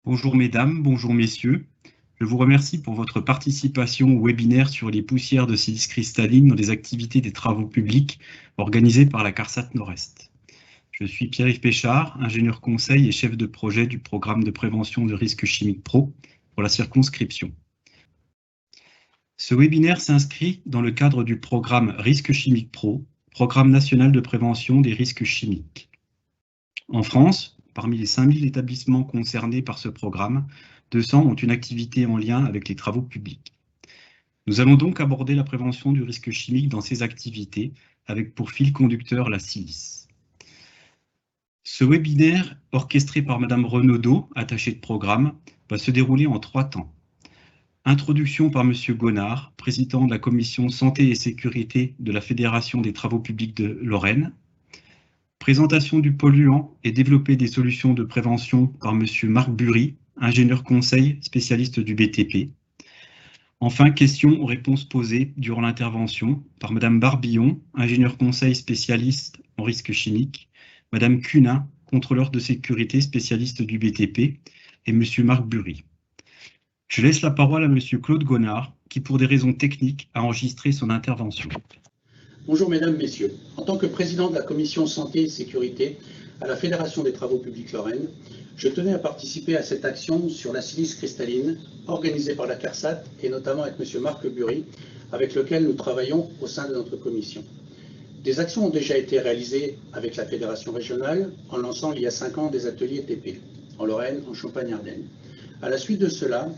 Bonjour mesdames, bonjour messieurs. Je vous remercie pour votre participation au webinaire sur les poussières de silice cristalline dans les activités des travaux publics organisés par la CARSAT Nord-Est. Je suis Pierre-Yves Péchard, ingénieur conseil et chef de projet du programme de prévention de risques chimiques PRO pour la circonscription. Ce webinaire s'inscrit dans le cadre du programme Risques chimiques PRO, Programme national de prévention des risques chimiques. En France, parmi les 5000 établissements concernés par ce programme, 200 ont une activité en lien avec les travaux publics. Nous allons donc aborder la prévention du risque chimique dans ces activités, avec pour fil conducteur la silice. Ce webinaire, orchestré par Madame Renaudot, attachée de programme, va se dérouler en 3 temps. Introduction par Monsieur Gonard, président de la commission Santé et Sécurité de la Fédération des Travaux Publics de Lorraine. Présentation du polluant et développer des solutions de prévention par Monsieur Marc Bury, ingénieur conseil spécialiste du BTP. Enfin, questions ou réponses posées durant l'intervention par Madame Barbillon, ingénieur conseil spécialiste en risques chimiques, Madame Cunin, contrôleur de sécurité spécialiste du BTP, et Monsieur Marc Bury. Je laisse la parole à Monsieur Claude Gonard, qui pour des raisons techniques a enregistré son intervention. Bonjour Mesdames, Messieurs. En tant que président de la commission Santé et Sécurité à la Fédération des Travaux Publics Lorraine, je tenais à participer à cette action sur la silice cristalline organisée par la CARSAT et notamment avec M. Marc Bury, avec lequel nous travaillons au sein de notre commission. Des actions ont déjà été réalisées avec la Fédération régionale en lançant il y a 5 ans des ateliers TP en Lorraine, en Champagne-Ardenne. À la suite de cela,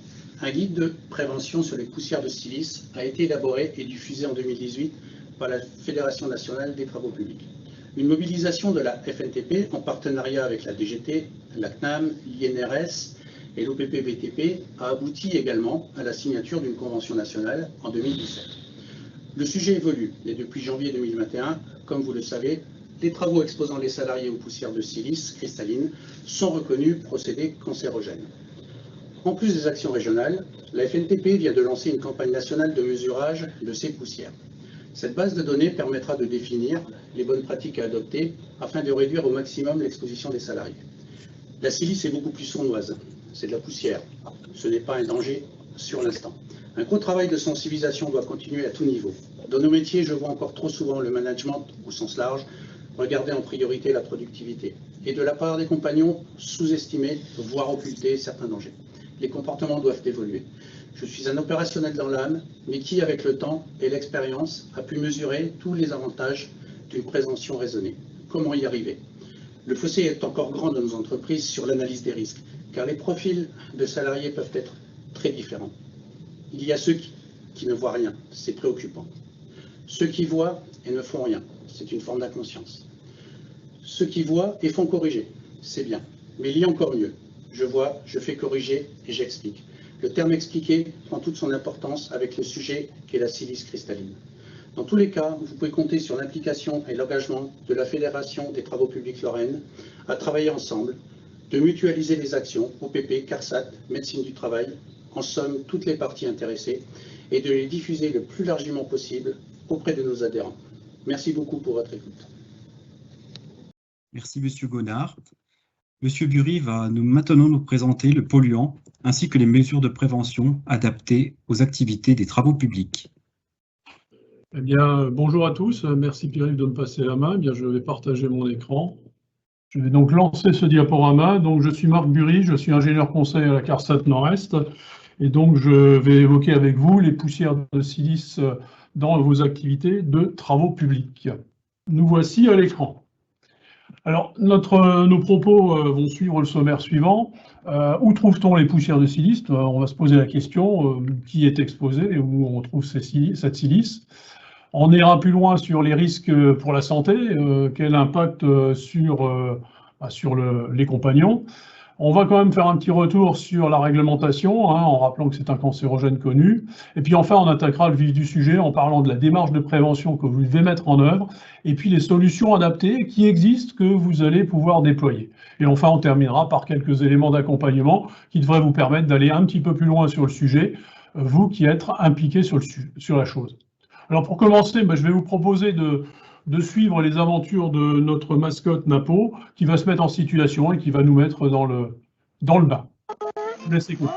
un guide de prévention sur les poussières de silice a été élaboré et diffusé en 2018 par la Fédération nationale des travaux publics. Une mobilisation de la FNTP en partenariat avec la DGT, la CNAM, l'INRS et l'OPP-BTP a abouti également à la signature d'une convention nationale en 2017. Le sujet évolue et depuis janvier 2021, comme vous le savez, les travaux exposant les salariés aux poussières de silice cristalline sont reconnus procédés cancérogènes. En plus des actions régionales, la FNTP vient de lancer une campagne nationale de mesurage de ces poussières. Cette base de données permettra de définir les bonnes pratiques à adopter afin de réduire au maximum l'exposition des salariés. La silice est beaucoup plus sournoise, c'est de la poussière, ce n'est pas un danger sur l'instant. Un gros travail de sensibilisation doit continuer à tout niveau. Dans nos métiers, je vois encore trop souvent le management au sens large regarder en priorité la productivité et de la part des compagnons sous-estimer, voire occulter certains dangers. Les comportements doivent évoluer. Je suis un opérationnel dans l'âme, mais qui, avec le temps et l'expérience, a pu mesurer tous les avantages d'une prévention raisonnée. Comment y arriver? Le fossé est encore grand de nos entreprises sur l'analyse des risques, car les profils de salariés peuvent être très différents. Il y a ceux qui ne voient rien, c'est préoccupant. Ceux qui voient et ne font rien, c'est une forme d'inconscience. Ceux qui voient et font corriger, c'est bien, mais il y a encore mieux. Je vois, je fais corriger et j'explique. Le terme expliquer prend toute son importance avec le sujet qu'est la silice cristalline. Dans tous les cas, vous pouvez compter sur l'implication et l'engagement de la Fédération des Travaux Publics Lorraine à travailler ensemble, de mutualiser les actions, OPP, CARSAT, médecine du travail, en somme toutes les parties intéressées, et de les diffuser le plus largement possible auprès de nos adhérents. Merci beaucoup pour votre écoute. Merci Monsieur Gonard. Monsieur Bury va maintenant nous présenter le polluant ainsi que les mesures de prévention adaptées aux activités des travaux publics. Eh bien, bonjour à tous. Merci Pierre-Yves de me passer la main. Eh bien, je vais partager mon écran. Je vais donc lancer ce diaporama. Donc, je suis Marc Bury, je suis ingénieur conseil à la CARSAT Nord-Est. Et donc, je vais évoquer avec vous les poussières de silice dans vos activités de travaux publics. Nous voici à l'écran. Alors, nos propos vont suivre le sommaire suivant. Où trouve-t-on les poussières de silice? On va se poser la question qui est exposé et où on trouve cette silice. On ira plus loin sur les risques pour la santé, quel impact sur les compagnons. On va quand même faire un petit retour sur la réglementation, en rappelant que c'est un cancérogène connu. Et puis enfin, on attaquera le vif du sujet en parlant de la démarche de prévention que vous devez mettre en œuvre, et puis les solutions adaptées qui existent que vous allez pouvoir déployer. Et enfin, on terminera par quelques éléments d'accompagnement qui devraient vous permettre d'aller un petit peu plus loin sur le sujet, vous qui êtes impliqués sur la chose. Alors pour commencer, je vais vous proposer de suivre les aventures de notre mascotte Napo, qui va se mettre en situation et qui va nous mettre dans le bain. Je laisse écouter.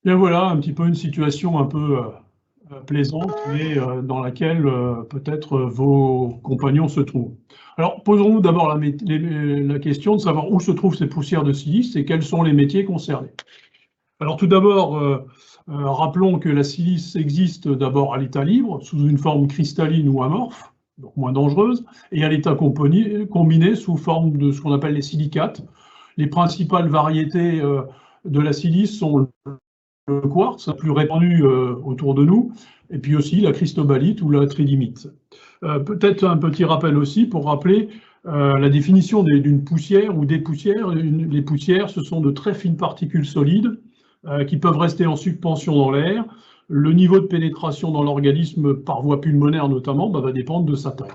Bien voilà, un petit peu une situation un peu plaisante, mais dans laquelle peut-être vos compagnons se trouvent. Alors, posons-nous d'abord la question de savoir où se trouvent ces poussières de silice et quels sont les métiers concernés. Alors, tout d'abord, rappelons que la silice existe d'abord à l'état libre, sous une forme cristalline ou amorphe, donc moins dangereuse, et à l'état combiné sous forme de ce qu'on appelle les silicates. Les principales variétés de la silice sont le quartz, plus répandu autour de nous, et puis aussi la cristobalite ou la tridymite. Peut-être un petit rappel aussi pour rappeler la définition d'une poussière ou des poussières. Les poussières, ce sont de très fines particules solides qui peuvent rester en suspension dans l'air. Le niveau de pénétration dans l'organisme, par voie pulmonaire notamment, va dépendre de sa taille.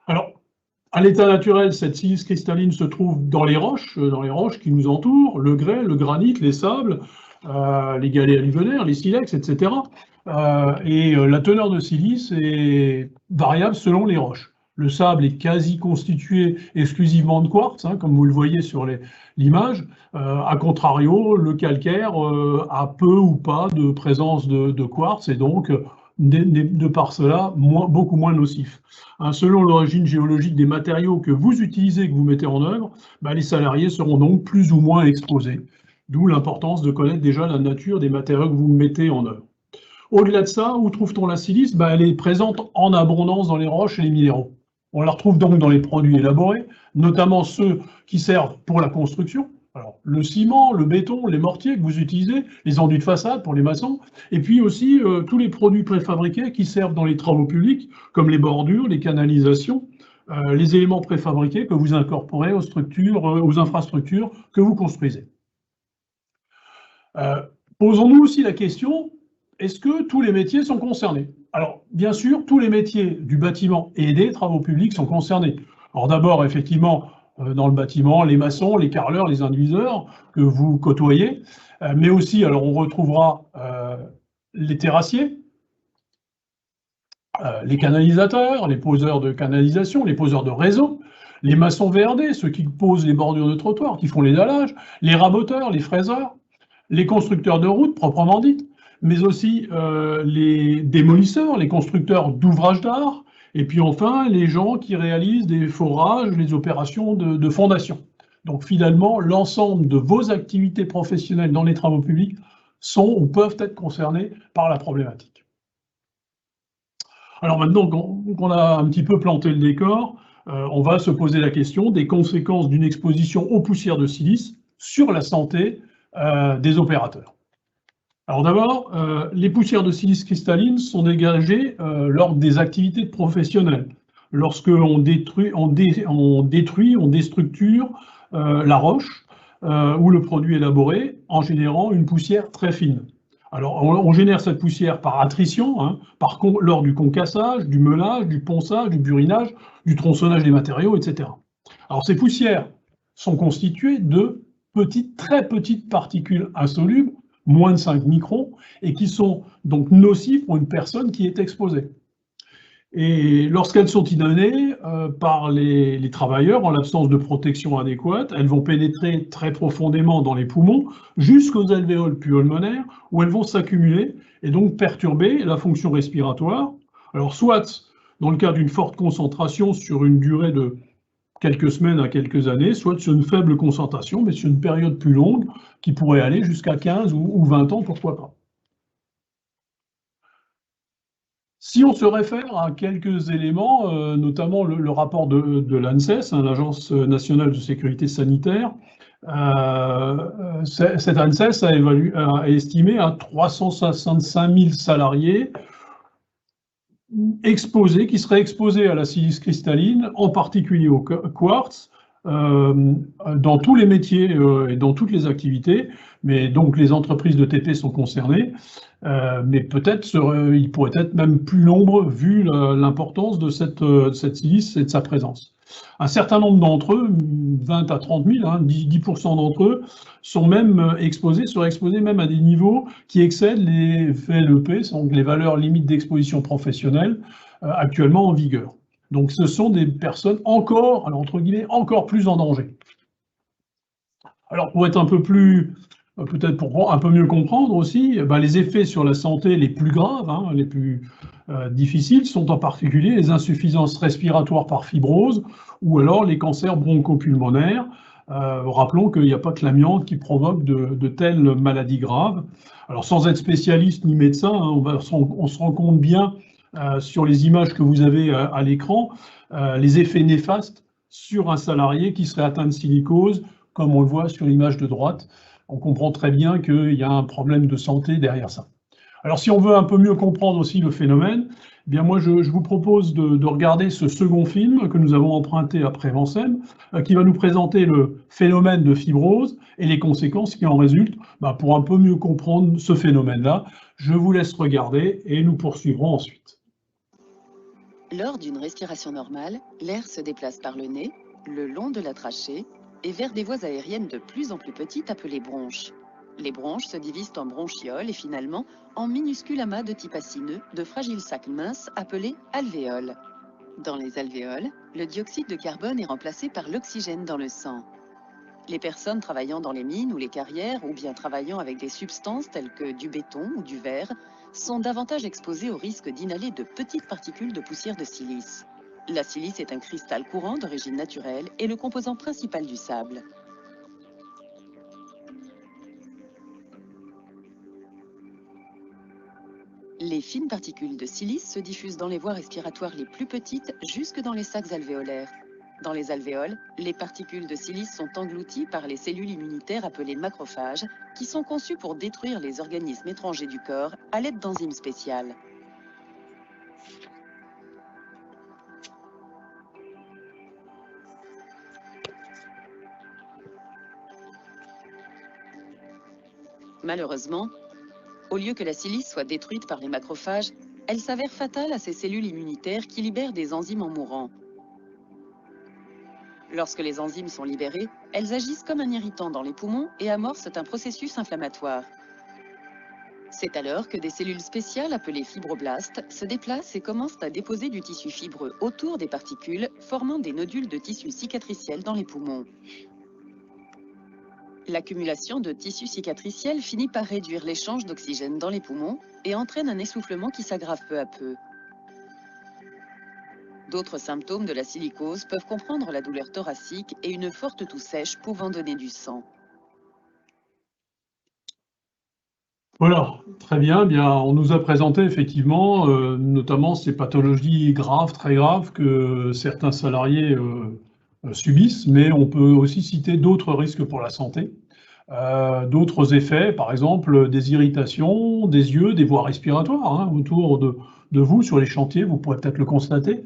Alors, à l'état naturel, cette silice cristalline se trouve dans les roches qui nous entourent, le grès, le granit, les sables, les galets alluvionnnaires, les silex, etc. La teneur de silice est variable selon les roches. Le sable est quasi constitué exclusivement de quartz, hein, comme vous le voyez sur l'image. A contrario, le calcaire a peu ou pas de présence de quartz et donc, de par cela, beaucoup moins nocif. Hein, selon l'origine géologique des matériaux que vous utilisez, que vous mettez en œuvre, les salariés seront donc plus ou moins exposés. D'où l'importance de connaître déjà la nature des matériaux que vous mettez en œuvre. Au-delà de ça, où trouve-t-on la silice? Elle est présente en abondance dans les roches et les minéraux. On la retrouve donc dans les produits élaborés, notamment ceux qui servent pour la construction. Alors, le ciment, le béton, les mortiers que vous utilisez, les enduits de façade pour les maçons, et puis aussi tous les produits préfabriqués qui servent dans les travaux publics, comme les bordures, les canalisations, les éléments préfabriqués que vous incorporez aux structures, aux infrastructures que vous construisez. Posons-nous aussi la question, est-ce que tous les métiers sont concernés? Alors, bien sûr, tous les métiers du bâtiment et des travaux publics sont concernés. Alors d'abord, effectivement, dans le bâtiment, les maçons, les carreleurs, les induiseurs que vous côtoyez, mais aussi, alors on retrouvera les terrassiers, les canalisateurs, les poseurs de canalisation, les poseurs de réseau, les maçons VRD, ceux qui posent les bordures de trottoirs, qui font les dallages, les raboteurs, les fraiseurs, les constructeurs de routes proprement dites, mais aussi les démolisseurs, les constructeurs d'ouvrages d'art, et puis enfin les gens qui réalisent des forages, les opérations de fondation. Donc finalement, l'ensemble de vos activités professionnelles dans les travaux publics sont ou peuvent être concernés par la problématique. Alors maintenant qu'on a un petit peu planté le décor, on va se poser la question des conséquences d'une exposition aux poussières de silice sur la santé des opérateurs. Alors d'abord, les poussières de silice cristalline sont dégagées lors des activités professionnelles, lorsque on déstructure la roche ou le produit élaboré en générant une poussière très fine. Alors on génère cette poussière par attrition, hein, lors du concassage, du meulage, du ponçage, du burinage, du tronçonnage des matériaux, etc. Alors ces poussières sont constituées de très petites particules insolubles, moins de 5 microns, et qui sont donc nocives pour une personne qui est exposée. Et lorsqu'elles sont inhalées par les travailleurs, en l'absence de protection adéquate, elles vont pénétrer très profondément dans les poumons, jusqu'aux alvéoles pulmonaires, où elles vont s'accumuler et donc perturber la fonction respiratoire. Alors soit dans le cas d'une forte concentration sur une durée de quelques semaines à quelques années, soit sur une faible concentration, mais sur une période plus longue, qui pourrait aller jusqu'à 15 ou 20 ans, pourquoi pas. Si on se réfère à quelques éléments, notamment le rapport de l'ANSES, hein, l'Agence nationale de sécurité sanitaire, cette ANSES a estimé à 365 000 salariés qui seraient exposés à la silice cristalline, en particulier au quartz, dans tous les métiers et dans toutes les activités, mais donc les entreprises de TP sont concernées, mais peut-être ils pourraient être même plus nombreux vu l'importance de cette silice et de sa présence. Un certain nombre d'entre eux, 20 à 30 000, 10% d'entre eux, seraient exposés même à des niveaux qui excèdent les VLEP, donc les valeurs limites d'exposition professionnelle, actuellement en vigueur. Donc ce sont des personnes encore, alors, entre guillemets, encore plus en danger. Alors pour être un peu plus, peut-être pour un peu mieux comprendre aussi, les effets sur la santé les plus graves, les plus difficiles, sont en particulier les insuffisances respiratoires par fibrose ou alors les cancers bronchopulmonaires. Rappelons qu'il n'y a pas que l'amiante qui provoque de telles maladies graves. Alors sans être spécialiste ni médecin, on se rend compte bien sur les images que vous avez à l'écran, les effets néfastes sur un salarié qui serait atteint de silicose, comme on le voit sur l'image de droite. On comprend très bien qu'il y a un problème de santé derrière ça. Alors si on veut un peu mieux comprendre aussi le phénomène, eh bien moi je vous propose de regarder ce second film que nous avons emprunté à Prévencem, qui va nous présenter le phénomène de fibrose et les conséquences qui en résultent pour un peu mieux comprendre ce phénomène-là. Je vous laisse regarder et nous poursuivrons ensuite. Lors d'une respiration normale, l'air se déplace par le nez, le long de la trachée et vers des voies aériennes de plus en plus petites appelées bronches. Les bronches se divisent en bronchioles et finalement en minuscules amas de type acineux de fragiles sacs minces appelés alvéoles. Dans les alvéoles, le dioxyde de carbone est remplacé par l'oxygène dans le sang. Les personnes travaillant dans les mines ou les carrières ou bien travaillant avec des substances telles que du béton ou du verre sont davantage exposées au risque d'inhaler de petites particules de poussière de silice. La silice est un cristal courant d'origine naturelle et le composant principal du sable. Les fines particules de silice se diffusent dans les voies respiratoires les plus petites jusque dans les sacs alvéolaires. Dans les alvéoles, les particules de silice sont englouties par les cellules immunitaires appelées macrophages, qui sont conçues pour détruire les organismes étrangers du corps à l'aide d'enzymes spéciales. Malheureusement, au lieu que la silice soit détruite par les macrophages, elle s'avère fatale à ces cellules immunitaires qui libèrent des enzymes en mourant. Lorsque les enzymes sont libérées, elles agissent comme un irritant dans les poumons et amorcent un processus inflammatoire. C'est alors que des cellules spéciales appelées fibroblastes se déplacent et commencent à déposer du tissu fibreux autour des particules, formant des nodules de tissu cicatriciel dans les poumons. L'accumulation de tissu cicatriciel finit par réduire l'échange d'oxygène dans les poumons et entraîne un essoufflement qui s'aggrave peu à peu. D'autres symptômes de la silicose peuvent comprendre la douleur thoracique et une forte toux sèche pouvant donner du sang. Voilà, très bien. On nous a présenté effectivement notamment ces pathologies graves, très graves, que certains salariés subissent, mais on peut aussi citer d'autres risques pour la santé, d'autres effets, par exemple des irritations des yeux, des voies respiratoires autour de vous sur les chantiers, vous pourrez peut-être le constater.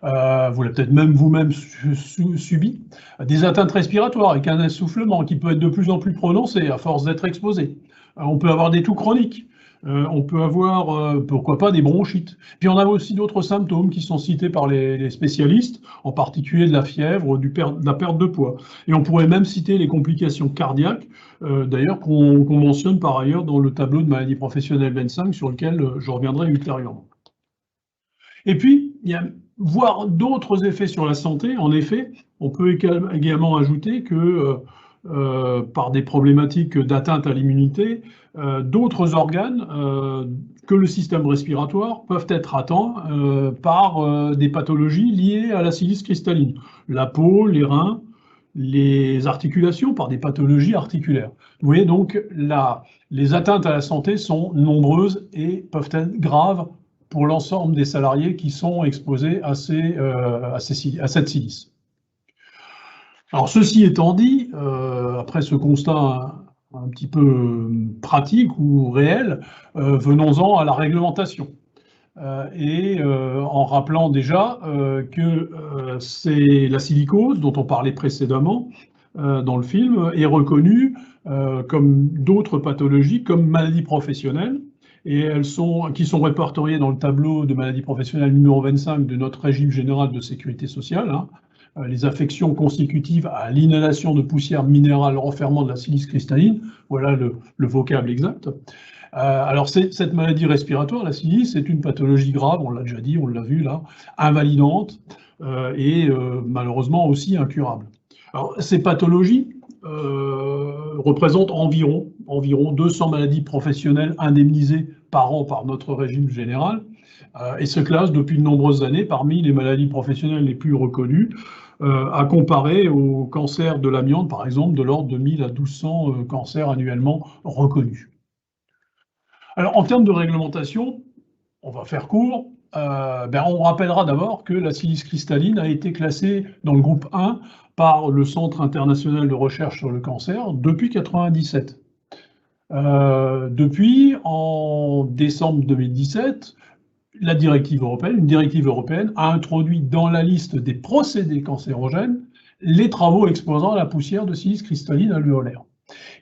Vous l'avez peut-être même vous-même subi, des atteintes respiratoires avec un essoufflement qui peut être de plus en plus prononcé à force d'être exposé. On peut avoir des toux chroniques, on peut avoir, pourquoi pas, des bronchites. Puis on a aussi d'autres symptômes qui sont cités par les spécialistes, en particulier de la fièvre, de la perte de poids. Et on pourrait même citer les complications cardiaques, d'ailleurs qu'on mentionne par ailleurs dans le tableau de maladies professionnelles 25, sur lequel je reviendrai ultérieurement. Et puis, il y a voir d'autres effets sur la santé. En effet, on peut également ajouter que par des problématiques d'atteinte à l'immunité, d'autres organes que le système respiratoire peuvent être atteints par des pathologies liées à la silice cristalline. La peau, les reins, les articulations, par des pathologies articulaires. Vous voyez donc, les atteintes à la santé sont nombreuses et peuvent être graves pour l'ensemble des salariés qui sont exposés à cette silice. Alors, ceci étant dit, après ce constat un petit peu pratique ou réel, venons-en à la réglementation. en rappelant déjà que c'est la silicose dont on parlait précédemment dans le film est reconnue comme d'autres pathologies, comme maladies professionnelles, et qui sont répertoriées dans le tableau de maladies professionnelles numéro 25 de notre régime général de sécurité sociale, hein, les affections consécutives à l'inhalation de poussière minérale renfermant de la silice cristalline, voilà le vocable exact. Alors cette maladie respiratoire, la silice, est une pathologie grave, on l'a déjà dit, on l'a vu là, invalidante et malheureusement aussi incurable. Alors ces pathologies représentent environ 200 maladies professionnelles indemnisées par an par notre régime général et se classent depuis de nombreuses années parmi les maladies professionnelles les plus reconnues, à comparer au cancer de l'amiante, par exemple, de l'ordre de 1000 à 1200 cancers annuellement reconnus. Alors, en termes de réglementation, on va faire court. On rappellera d'abord que la silice cristalline a été classée dans le groupe 1 par le Centre international de recherche sur le cancer depuis 1997. Depuis, en décembre 2017, une directive européenne a introduit dans la liste des procédés cancérogènes les travaux exposant la poussière de silice cristalline alvéolaire.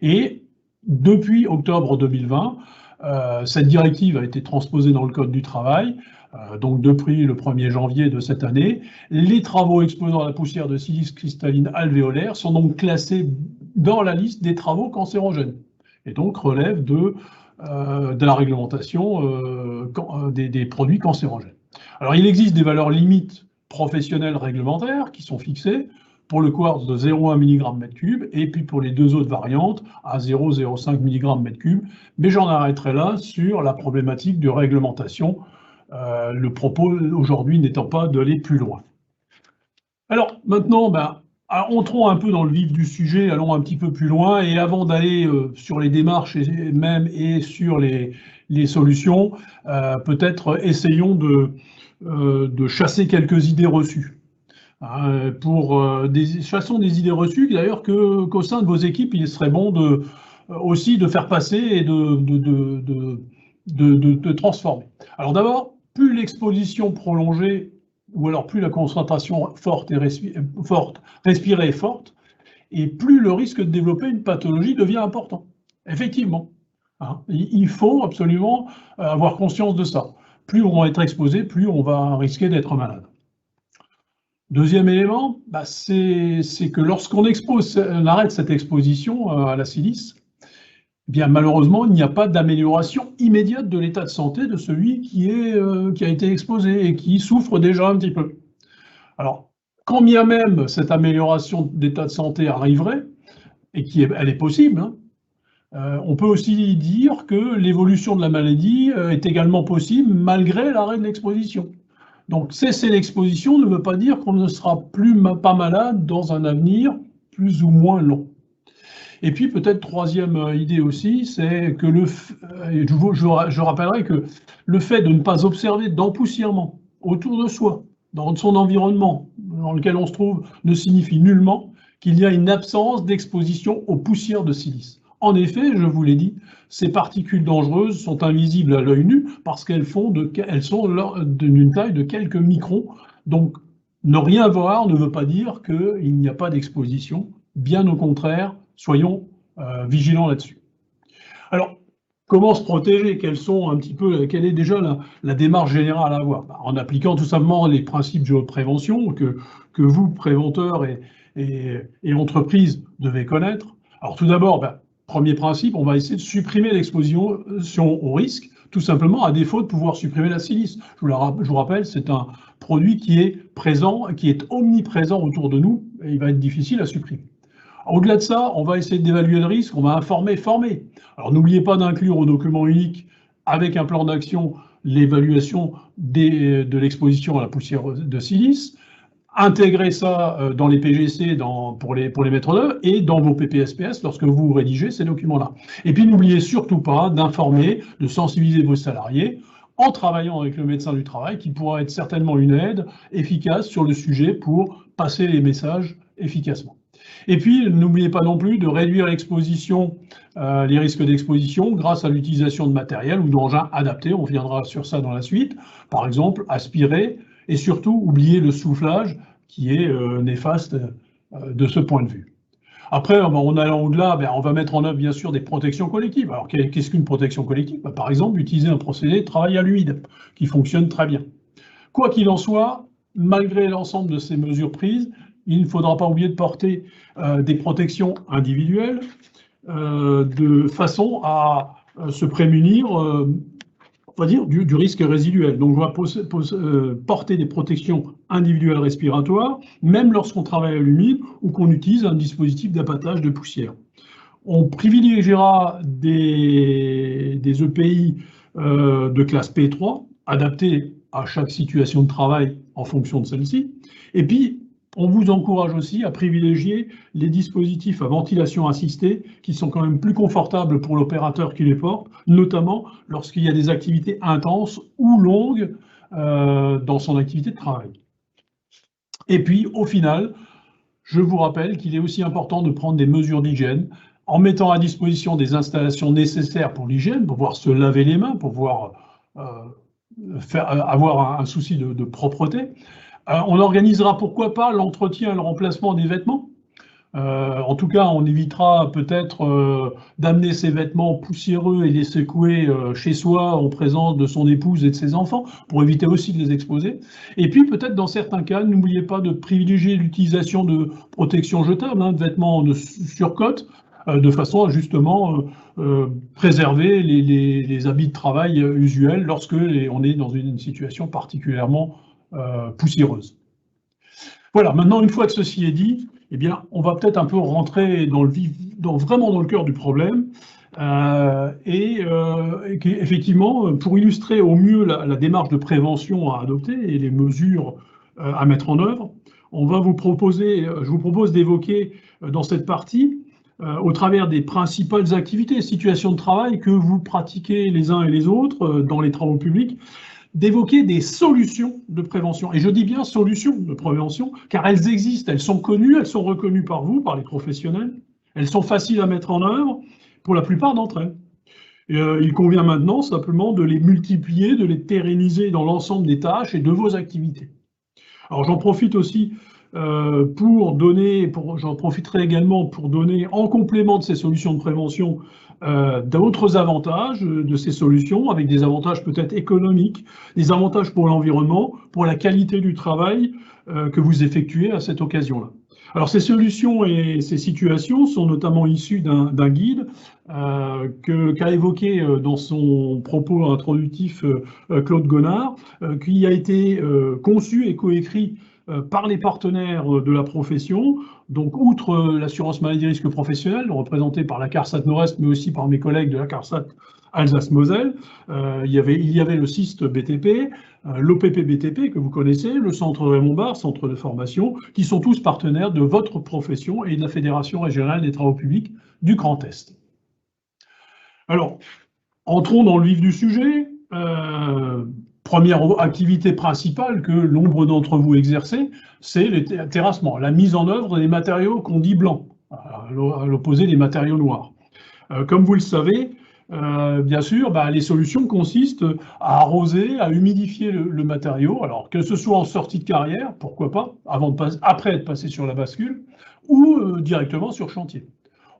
Et depuis octobre 2020, cette directive a été transposée dans le Code du travail, donc depuis le 1er janvier de cette année. Les travaux exposant la poussière de silice cristalline alvéolaire sont donc classés dans la liste des travaux cancérogènes et donc relèvent de la réglementation des produits cancérogènes. Alors il existe des valeurs limites professionnelles réglementaires qui sont fixées pour le quartz de 0,1 mg/m3 et puis pour les deux autres variantes à 0,05 mg/m3. Mais j'en arrêterai là sur la problématique de réglementation, le propos aujourd'hui n'étant pas d'aller plus loin. Alors maintenant, entrons un peu dans le vif du sujet, allons un petit peu plus loin, et avant d'aller sur les démarches et sur les solutions, peut-être essayons de chasser quelques idées reçues. Chassons des idées reçues, d'ailleurs, qu'au sein de vos équipes, il serait bon aussi de faire passer et de transformer. Alors d'abord, plus l'exposition prolongée, ou alors plus la concentration respirée est forte, et plus le risque de développer une pathologie devient important. Effectivement, il faut absolument avoir conscience de ça. Plus on va être exposé, plus on va risquer d'être malade. Deuxième élément, c'est que lorsqu'on arrête cette exposition à la silice, bien malheureusement, il n'y a pas d'amélioration immédiate de l'état de santé de celui qui a été exposé et qui souffre déjà un petit peu. Alors, quand bien même cette amélioration d'état de santé arriverait, et elle est possible, on peut aussi dire que l'évolution de la maladie est également possible malgré l'arrêt de l'exposition. Donc cesser l'exposition ne veut pas dire qu'on ne sera pas malade dans un avenir plus ou moins long. Et puis peut-être troisième idée aussi, c'est que je rappellerai que le fait de ne pas observer d'empoussièrement autour de soi, dans son environnement dans lequel on se trouve, ne signifie nullement qu'il y a une absence d'exposition aux poussières de silice. En effet, je vous l'ai dit, ces particules dangereuses sont invisibles à l'œil nu parce qu'elles sont d'une taille de quelques microns. Donc, ne rien voir ne veut pas dire qu'il n'y a pas d'exposition. Bien au contraire, soyons vigilants là-dessus. Alors, comment se protéger? Quelle est déjà la démarche générale à avoir? En appliquant tout simplement les principes de géoprévention que vous, préventeurs et entreprises, devez connaître. Alors tout d'abord, premier principe, on va essayer de supprimer l'exposition au risque, tout simplement à défaut de pouvoir supprimer la silice. Je vous rappelle, c'est un produit qui est présent, qui est omniprésent autour de nous, et il va être difficile à supprimer. Au-delà de ça, on va essayer d'évaluer le risque, on va informer, former. Alors n'oubliez pas d'inclure au document unique, avec un plan d'action, l'évaluation de l'exposition à la poussière de silice, intégrer ça dans les PGC pour les mettre en œuvre et dans vos PPSPS lorsque vous rédigez ces documents-là. Et puis n'oubliez surtout pas d'informer, de sensibiliser vos salariés en travaillant avec le médecin du travail qui pourra être certainement une aide efficace sur le sujet pour passer les messages efficacement. Et puis, n'oubliez pas non plus de réduire l'exposition, les risques d'exposition grâce à l'utilisation de matériel ou d'engins adaptés. On reviendra sur ça dans la suite. Par exemple, aspirer et surtout oublier le soufflage qui est néfaste de ce point de vue. Après, en allant au-delà, on va mettre en œuvre bien sûr des protections collectives. Alors, qu'est-ce qu'une protection collective? Par exemple, utiliser un procédé de travail à l'humide qui fonctionne très bien. Quoi qu'il en soit, malgré l'ensemble de ces mesures prises, il ne faudra pas oublier de porter des protections individuelles de façon à se prémunir, on va dire, du risque résiduel. Donc, on va porter des protections individuelles respiratoires, même lorsqu'on travaille à l'humide ou qu'on utilise un dispositif d'abattage de poussière. On privilégiera des EPI de classe P3, adaptés à chaque situation de travail en fonction de celle-ci. Et puis, on vous encourage aussi à privilégier les dispositifs à ventilation assistée qui sont quand même plus confortables pour l'opérateur qui les porte, notamment lorsqu'il y a des activités intenses ou longues dans son activité de travail. Et puis, au final, je vous rappelle qu'il est aussi important de prendre des mesures d'hygiène en mettant à disposition des installations nécessaires pour l'hygiène, pour pouvoir se laver les mains, pour pouvoir avoir un souci de propreté. On organisera pourquoi pas l'entretien et le remplacement des vêtements. En tout cas, on évitera peut-être d'amener ces vêtements poussiéreux et les secouer chez soi en présence de son épouse et de ses enfants, pour éviter aussi de les exposer. Et puis peut-être dans certains cas, n'oubliez pas de privilégier l'utilisation de protections jetables, de vêtements de surcote, de façon à justement préserver les habits de travail usuels lorsque on est dans une situation particulièrement poussiéreuse. Voilà, maintenant, une fois que ceci est dit, eh bien, on va peut-être un peu rentrer vraiment dans le cœur du problème. Effectivement, pour illustrer au mieux la démarche de prévention à adopter et les mesures à mettre en œuvre, je vous propose d'évoquer dans cette partie, au travers des principales activités et situations de travail que vous pratiquez les uns et les autres dans les travaux publics, d'évoquer des solutions de prévention. Et je dis bien solutions de prévention, car elles existent, elles sont connues, elles sont reconnues par vous, par les professionnels, elles sont faciles à mettre en œuvre pour la plupart d'entre elles. Il convient maintenant simplement de les multiplier, de les pérenniser dans l'ensemble des tâches et de vos activités. Alors j'en profite aussi j'en profiterai également pour donner en complément de ces solutions de prévention d'autres avantages de ces solutions, avec des avantages peut-être économiques, des avantages pour l'environnement, pour la qualité du travail que vous effectuez à cette occasion-là. Alors ces solutions et ces situations sont notamment issues d'un guide qu'a évoqué dans son propos introductif Claude Gonard, qui a été conçu et coécrit par les partenaires de la profession, donc outre l'assurance maladie risque professionnel, représentée par la CARSAT Nord-Est, mais aussi par mes collègues de la CARSAT Alsace-Moselle, il y avait le CIST BTP, l'OPP BTP que vous connaissez, le Centre Raymond Barre, centre de formation, qui sont tous partenaires de votre profession et de la Fédération régionale des travaux publics du Grand Est. Alors, entrons dans le vif du sujet. Première activité principale que nombre d'entre vous exercez, c'est le terrassement, la mise en œuvre des matériaux qu'on dit blancs, à l'opposé des matériaux noirs. Comme vous le savez, bien sûr, les solutions consistent à arroser, à humidifier le matériau, alors que ce soit en sortie de carrière, pourquoi pas, après être passé sur la bascule, ou directement sur chantier.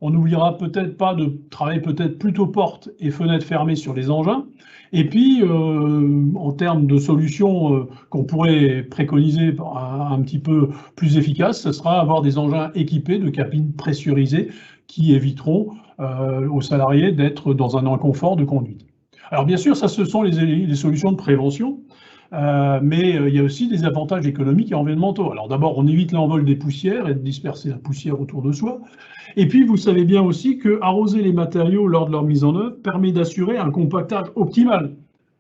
On n'oubliera peut-être pas de travailler peut-être plutôt portes et fenêtres fermées sur les engins. Et puis, en termes de solutions qu'on pourrait préconiser un petit peu plus efficaces, ce sera avoir des engins équipés de cabines pressurisées qui éviteront aux salariés d'être dans un inconfort de conduite. Alors bien sûr, ça, ce sont les solutions de prévention, mais il y a aussi des avantages économiques et environnementaux. Alors d'abord, on évite l'envol des poussières et de disperser la poussière autour de soi. Et puis, vous savez bien aussi que arroser les matériaux lors de leur mise en œuvre permet d'assurer un compactage optimal,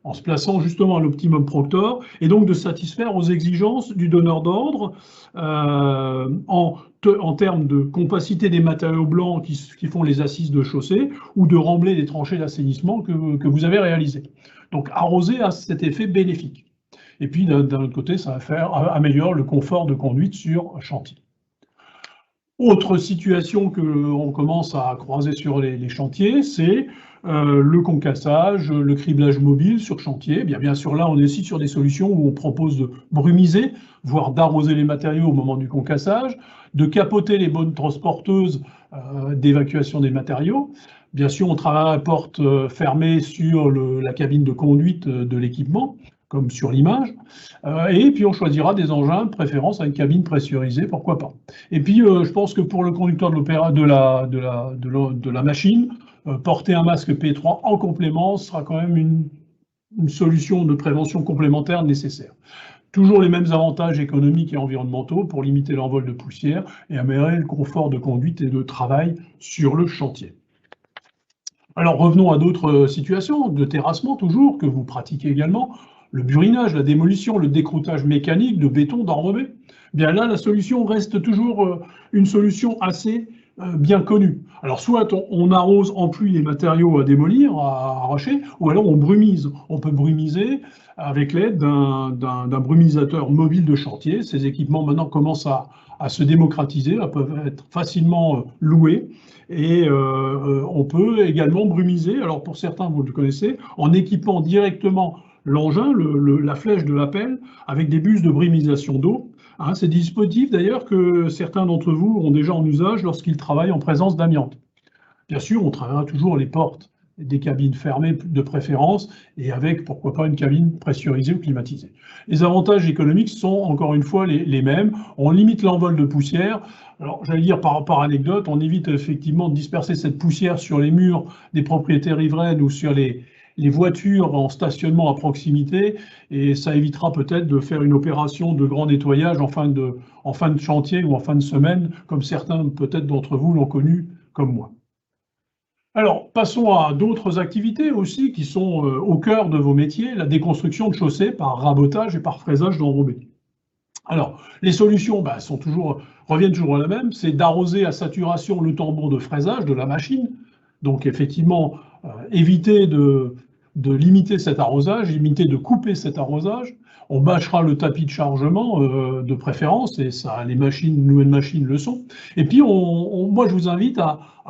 en se plaçant justement à l'optimum proctor, et donc de satisfaire aux exigences du donneur d'ordre en termes de compacité des matériaux blancs qui font les assises de chaussée, ou de remblai des tranchées d'assainissement que vous avez réalisées. Donc arroser a cet effet bénéfique. Et puis d'un autre côté, ça améliore le confort de conduite sur chantier. Autre situation qu'on commence à croiser sur les chantiers, c'est le concassage, le criblage mobile sur chantier. Bien sûr, là, on est aussi sur des solutions où on propose de brumiser, voire d'arroser les matériaux au moment du concassage, de capoter les bonnes transporteuses d'évacuation des matériaux. Bien sûr, on travaille à porte fermée sur la cabine de conduite de l'équipement, comme sur l'image, et puis on choisira des engins de préférence à une cabine pressurisée, pourquoi pas. Et puis je pense que pour le conducteur de la machine, porter un masque P3 en complément sera quand même une solution de prévention complémentaire nécessaire. Toujours les mêmes avantages économiques et environnementaux pour limiter l'envol de poussière et améliorer le confort de conduite et de travail sur le chantier. Alors revenons à d'autres situations de terrassement toujours que vous pratiquez également. Le burinage, la démolition, le décroutage mécanique de béton d'enrobé. Bien là, la solution reste toujours une solution assez bien connue. Alors soit on arrose en pluie les matériaux à démolir, à arracher, ou alors on brumise. On peut brumiser avec l'aide d'un brumisateur mobile de chantier. Ces équipements maintenant commencent à se démocratiser, peuvent être facilement loués. Et on peut également brumiser, alors pour certains vous le connaissez, en équipant directement l'engin, la flèche de la pelle, avec des bus de brumisation d'eau. Hein, c'est des dispositifs d'ailleurs que certains d'entre vous ont déjà en usage lorsqu'ils travaillent en présence d'amiante. Bien sûr, on travaillera toujours les portes des cabines fermées de préférence et avec, pourquoi pas, une cabine pressurisée ou climatisée. Les avantages économiques sont encore une fois les mêmes. On limite l'envol de poussière. Alors, j'allais dire par anecdote, on évite effectivement de disperser cette poussière sur les murs des propriétaires riveraines ou sur les voitures en stationnement à proximité, et ça évitera peut-être de faire une opération de grand nettoyage en fin de chantier ou en fin de semaine, comme certains peut-être d'entre vous l'ont connu comme moi. Alors, passons à d'autres activités aussi qui sont au cœur de vos métiers, la déconstruction de chaussées par rabotage et par fraisage d'enrobés. Alors, les solutions reviennent toujours à la même, c'est d'arroser à saturation le tambour de fraisage de la machine. Donc effectivement, éviter de limiter cet arrosage, limiter de couper cet arrosage. On bâchera le tapis de chargement de préférence, et ça, les nouvelles machines le sont. Et puis, moi, je vous invite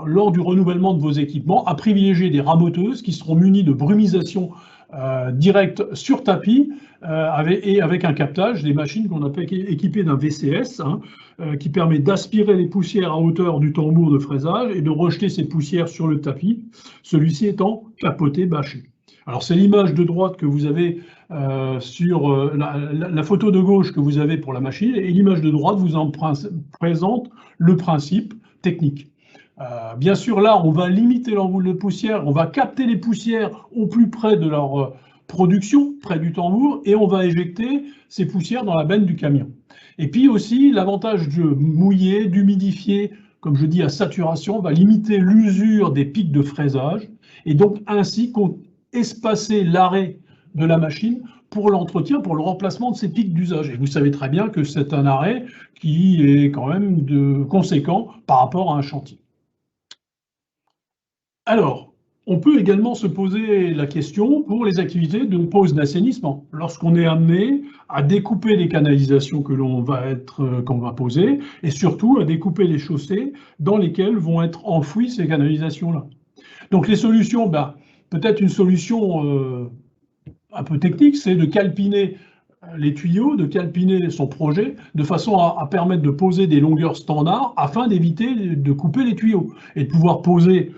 lors du renouvellement de vos équipements, à privilégier des raboteuses qui seront munies de brumisation directe sur tapis avec un captage, des machines qu'on appelle équipées d'un VCS, qui permet d'aspirer les poussières à hauteur du tambour de fraisage et de rejeter ces poussières sur le tapis, celui-ci étant capoté, bâché. Alors c'est l'image de droite que vous avez sur la photo de gauche que vous avez pour la machine, et l'image de droite vous en présente le principe technique. Bien sûr, là, on va limiter l'envol de poussière, on va capter les poussières au plus près de leur production, près du tambour, et on va éjecter ces poussières dans la benne du camion. Et puis aussi, l'avantage de mouiller, d'humidifier, comme je dis, à saturation, va limiter l'usure des pics de fraisage, et donc ainsi espacer l'arrêt de la machine pour l'entretien, pour le remplacement de ces pics d'usage. Et vous savez très bien que c'est un arrêt qui est quand même conséquent par rapport à un chantier. Alors, on peut également se poser la question pour les activités de pose d'assainissement. Lorsqu'on est amené à découper les canalisations qu'on va poser, et surtout à découper les chaussées dans lesquelles vont être enfouies ces canalisations-là. Donc les solutions, peut-être une solution un peu technique, c'est de calpiner les tuyaux, de calpiner son projet, de façon à permettre de poser des longueurs standards afin d'éviter de couper les tuyaux et de pouvoir poser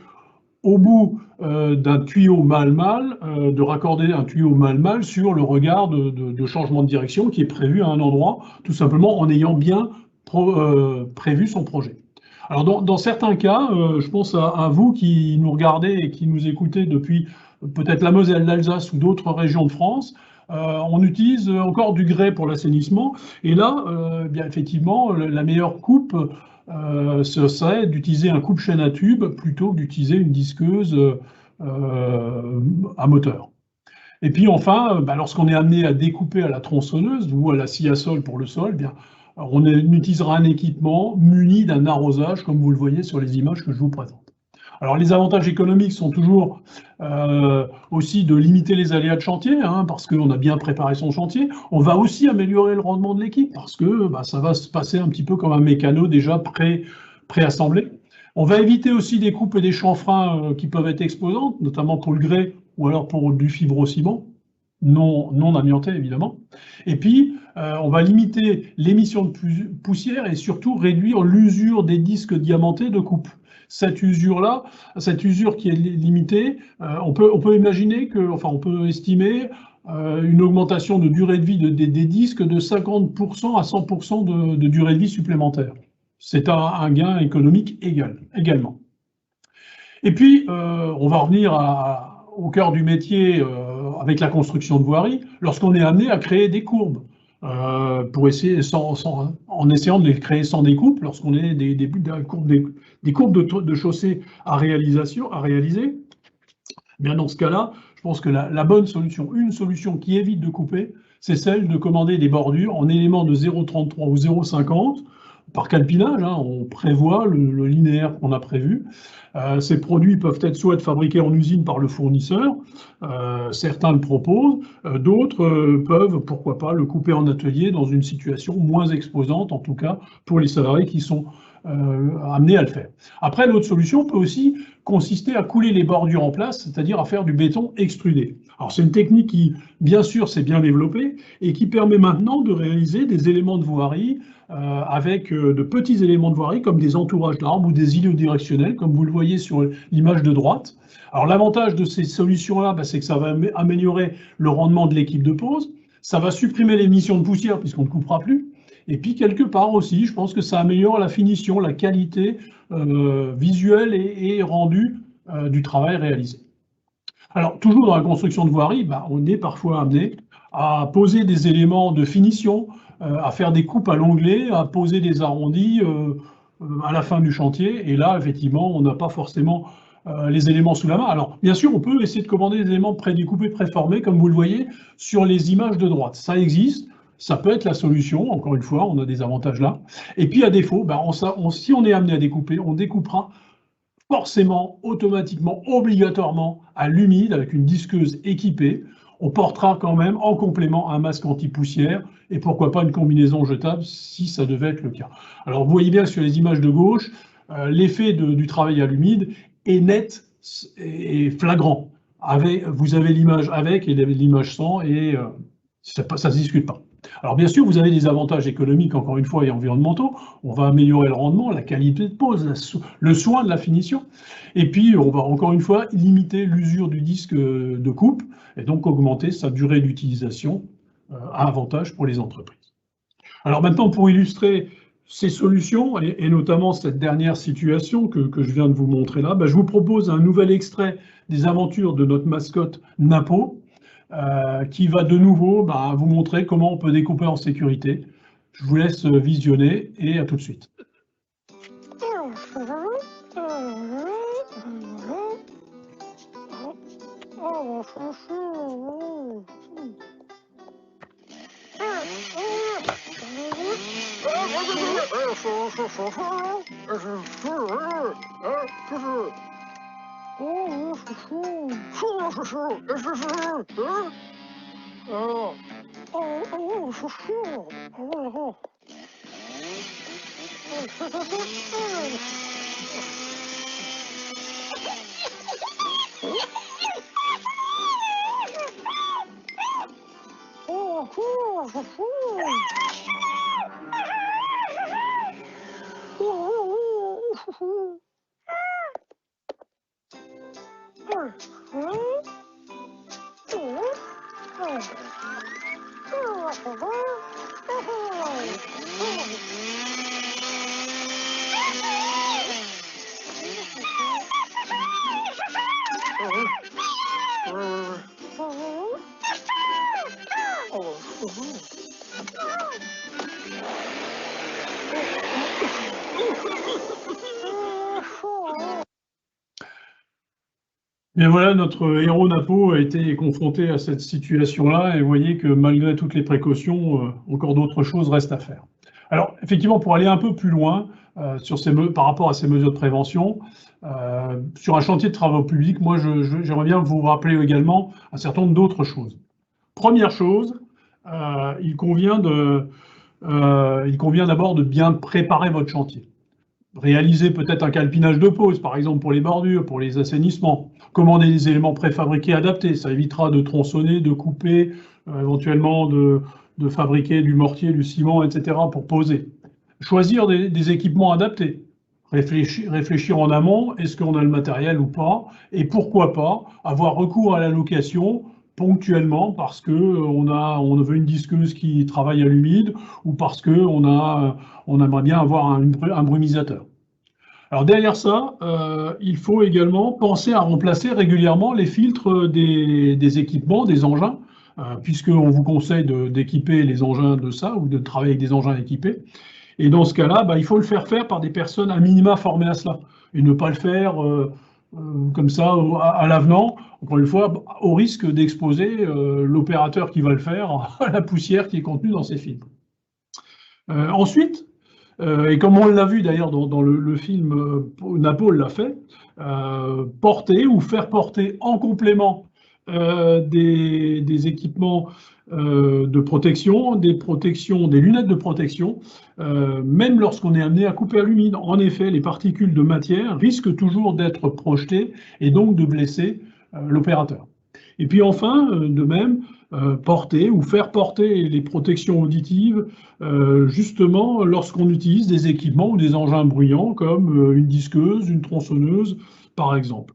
au bout d'un tuyau mâle-mâle, de raccorder un tuyau mâle-mâle sur le regard de changement de direction qui est prévu à un endroit, tout simplement en ayant bien prévu son projet. Alors dans certains cas, je pense à vous qui nous regardez et qui nous écoutez depuis peut-être la Moselle, l'Alsace ou d'autres régions de France, on utilise encore du grès pour l'assainissement, et là, bien effectivement, la meilleure coupe, ce serait d'utiliser un coupe-chaîne à tube plutôt que d'utiliser une disqueuse à moteur. Et puis enfin, lorsqu'on est amené à découper à la tronçonneuse ou à la scie à sol pour le sol, on utilisera un équipement muni d'un arrosage, comme vous le voyez sur les images que je vous présente. Alors les avantages économiques sont toujours aussi de limiter les aléas de chantier, parce qu'on a bien préparé son chantier. On va aussi améliorer le rendement de l'équipe, parce que ça va se passer un petit peu comme un mécano déjà préassemblés. On va éviter aussi des coupes et des chanfreins qui peuvent être exposantes, notamment pour le grès ou alors pour du fibrociment, non amianté évidemment. Et puis, on va limiter l'émission de poussière et surtout réduire l'usure des disques diamantés de coupe. Cette usure-là, cette usure qui est limitée, on peut imaginer que, enfin, on peut estimer une augmentation de durée de vie des disques de 50% à 100% de durée de vie supplémentaire. C'est un gain économique également. Et puis, on va revenir au cœur du métier avec la construction de voiries, lorsqu'on est amené à créer des courbes, pour essayer, en essayant de les créer sans découpe, lorsqu'on est des courbes de chaussée à réaliser, bien dans ce cas-là, je pense que la bonne solution, une solution qui évite de couper, c'est celle de commander des bordures en éléments de 0,33 ou 0,50 par calpinage, hein, on prévoit le linéaire qu'on a prévu. Ces produits peuvent être soit fabriqués en usine par le fournisseur, certains le proposent, d'autres peuvent, pourquoi pas, le couper en atelier dans une situation moins exposante, en tout cas pour les salariés qui sont amenés à le faire. Après, l'autre solution peut aussi consister à couler les bordures en place, c'est-à-dire à faire du béton extrudé. Alors c'est une technique qui, bien sûr, s'est bien développée et qui permet maintenant de réaliser des éléments de voirie avec de petits éléments de voirie comme des entourages d'arbres ou des îlots directionnels, comme vous le voyez sur l'image de droite. Alors l'avantage de ces solutions-là, c'est que ça va améliorer le rendement de l'équipe de pose, ça va supprimer l'émission de poussière puisqu'on ne coupera plus, et puis quelque part aussi, je pense que ça améliore la finition, la qualité visuelle et rendue du travail réalisé. Alors toujours dans la construction de voirie, on est parfois amené à poser des éléments de finition, à faire des coupes à l'onglet, à poser des arrondis à la fin du chantier. Et là, effectivement, on n'a pas forcément les éléments sous la main. Alors, bien sûr, on peut essayer de commander des éléments prédécoupés, préformés, comme vous le voyez sur les images de droite. Ça existe, ça peut être la solution. Encore une fois, on a des avantages là. Et puis, à défaut, si on est amené à découper, on découpera forcément, automatiquement, obligatoirement à l'humide avec une disqueuse équipée. On portera quand même en complément un masque anti-poussière et pourquoi pas une combinaison jetable si ça devait être le cas. Alors vous voyez bien sur les images de gauche, l'effet du travail à l'humide est net et flagrant. Vous avez l'image avec et l'image sans et ça ne se discute pas. Alors bien sûr, vous avez des avantages économiques, encore une fois, et environnementaux. On va améliorer le rendement, la qualité de pose, le soin de la finition. Et puis, on va encore une fois limiter l'usure du disque de coupe et donc augmenter sa durée d'utilisation à avantage pour les entreprises. Alors maintenant, pour illustrer ces solutions, et notamment cette dernière situation que je viens de vous montrer là, je vous propose un nouvel extrait des aventures de notre mascotte Napo, qui va de nouveau vous montrer comment on peut découper en sécurité. Je vous laisse visionner et à tout de suite. Bien voilà, notre héros Napo a été confronté à cette situation-là et vous voyez que malgré toutes les précautions, encore d'autres choses restent à faire. Alors effectivement, pour aller un peu plus loin par rapport à ces mesures de prévention, sur un chantier de travaux publics, moi j'aimerais bien vous rappeler également un certain nombre d'autres choses. Première chose, il convient d'abord de bien préparer votre chantier. Réaliser peut-être un calpinage de pose, par exemple pour les bordures, pour les assainissements. Commander des éléments préfabriqués adaptés, ça évitera de tronçonner, de couper, éventuellement de fabriquer du mortier, du ciment, etc. pour poser. Choisir des équipements adaptés. Réfléchir en amont, est-ce qu'on a le matériel ou pas, et pourquoi pas avoir recours à la location ponctuellement parce on veut une disqueuse qui travaille à l'humide ou parce on aimerait bien avoir un brumisateur. Alors derrière ça, il faut également penser à remplacer régulièrement les filtres des équipements, des engins, puisqu'on vous conseille d'équiper les engins de ça ou de travailler avec des engins équipés. Et dans ce cas-là, il faut le faire par des personnes à minima formées à cela et ne pas le faire comme ça à l'avenant, encore une fois, au risque d'exposer l'opérateur qui va le faire à la poussière qui est contenue dans ces filtres. Ensuite, et comme on l'a vu d'ailleurs dans le film, Napole l'a fait, porter ou faire porter en complément des équipements de protection, des lunettes de protection, même lorsqu'on est amené à couper à l'humide. En effet, les particules de matière risquent toujours d'être projetées et donc de blesser l'opérateur. Et puis enfin, de même, porter ou faire porter les protections auditives, justement lorsqu'on utilise des équipements ou des engins bruyants comme une disqueuse, une tronçonneuse, par exemple.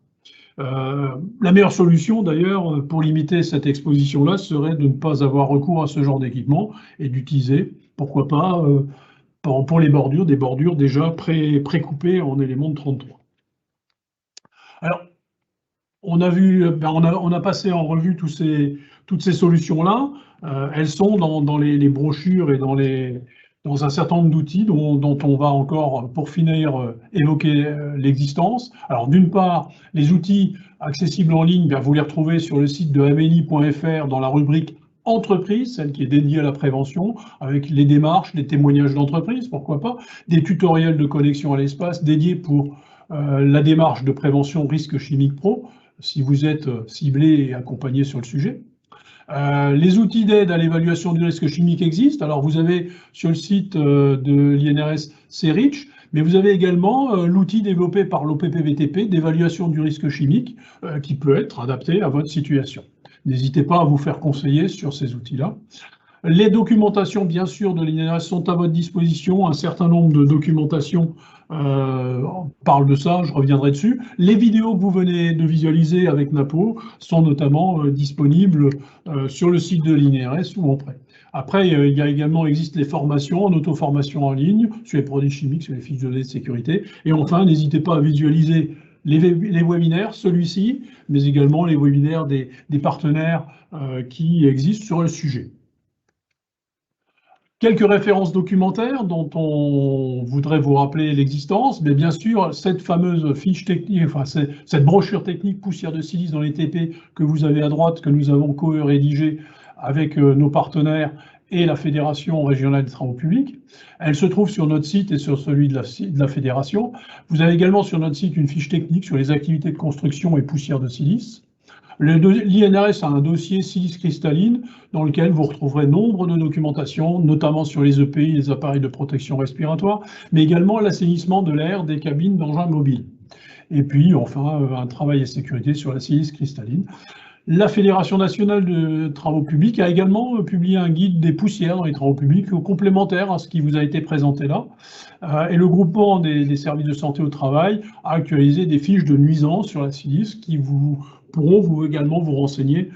La meilleure solution d'ailleurs pour limiter cette exposition-là serait de ne pas avoir recours à ce genre d'équipement et d'utiliser, pourquoi pas, pour les bordures, des bordures déjà pré-coupées en éléments de 33. Alors, on a passé en revue toutes ces solutions-là. Elles sont dans les brochures et dans un certain nombre d'outils dont on va encore, pour finir, évoquer l'existence. Alors, d'une part, les outils accessibles en ligne, vous les retrouvez sur le site de amélie.fr dans la rubrique entreprise, celle qui est dédiée à la prévention, avec les démarches, les témoignages d'entreprise, pourquoi pas, des tutoriels de connexion à l'espace dédiés pour la démarche de prévention risque chimique pro, si vous êtes ciblé et accompagné sur le sujet. Les outils d'aide à l'évaluation du risque chimique existent. Alors, vous avez sur le site de l'INRS CERICH, mais vous avez également l'outil développé par l'OPPVTP d'évaluation du risque chimique qui peut être adapté à votre situation. N'hésitez pas à vous faire conseiller sur ces outils-là. Les documentations, bien sûr, de l'INRS sont à votre disposition. Un certain nombre de documentations parlent de ça, je reviendrai dessus. Les vidéos que vous venez de visualiser avec Napo sont notamment disponibles sur le site de l'INRS ou en prêt. Après, existent les formations en auto-formation en ligne sur les produits chimiques, sur les fiches de données de sécurité. Et enfin, n'hésitez pas à visualiser les webinaires, celui-ci, mais également les webinaires des partenaires qui existent sur le sujet. Quelques références documentaires dont on voudrait vous rappeler l'existence, mais bien sûr, cette fameuse fiche technique, enfin cette brochure technique poussière de silice dans les TP que vous avez à droite, que nous avons co-rédigée avec nos partenaires et la Fédération régionale des travaux publics. Elle se trouve sur notre site et sur celui de la Fédération. Vous avez également sur notre site une fiche technique sur les activités de construction et poussière de silice. L'INRS a un dossier silice cristalline dans lequel vous retrouverez nombre de documentations, notamment sur les EPI, les appareils de protection respiratoire, mais également l'assainissement de l'air des cabines d'engins mobiles. Et puis, enfin, un travail et sécurité sur la silice cristalline. La Fédération nationale de travaux publics a également publié un guide des poussières dans les travaux publics complémentaire à ce qui vous a été présenté là. Et le groupement des services de santé au travail a actualisé des fiches de nuisance sur la silice qui pourront également vous renseigner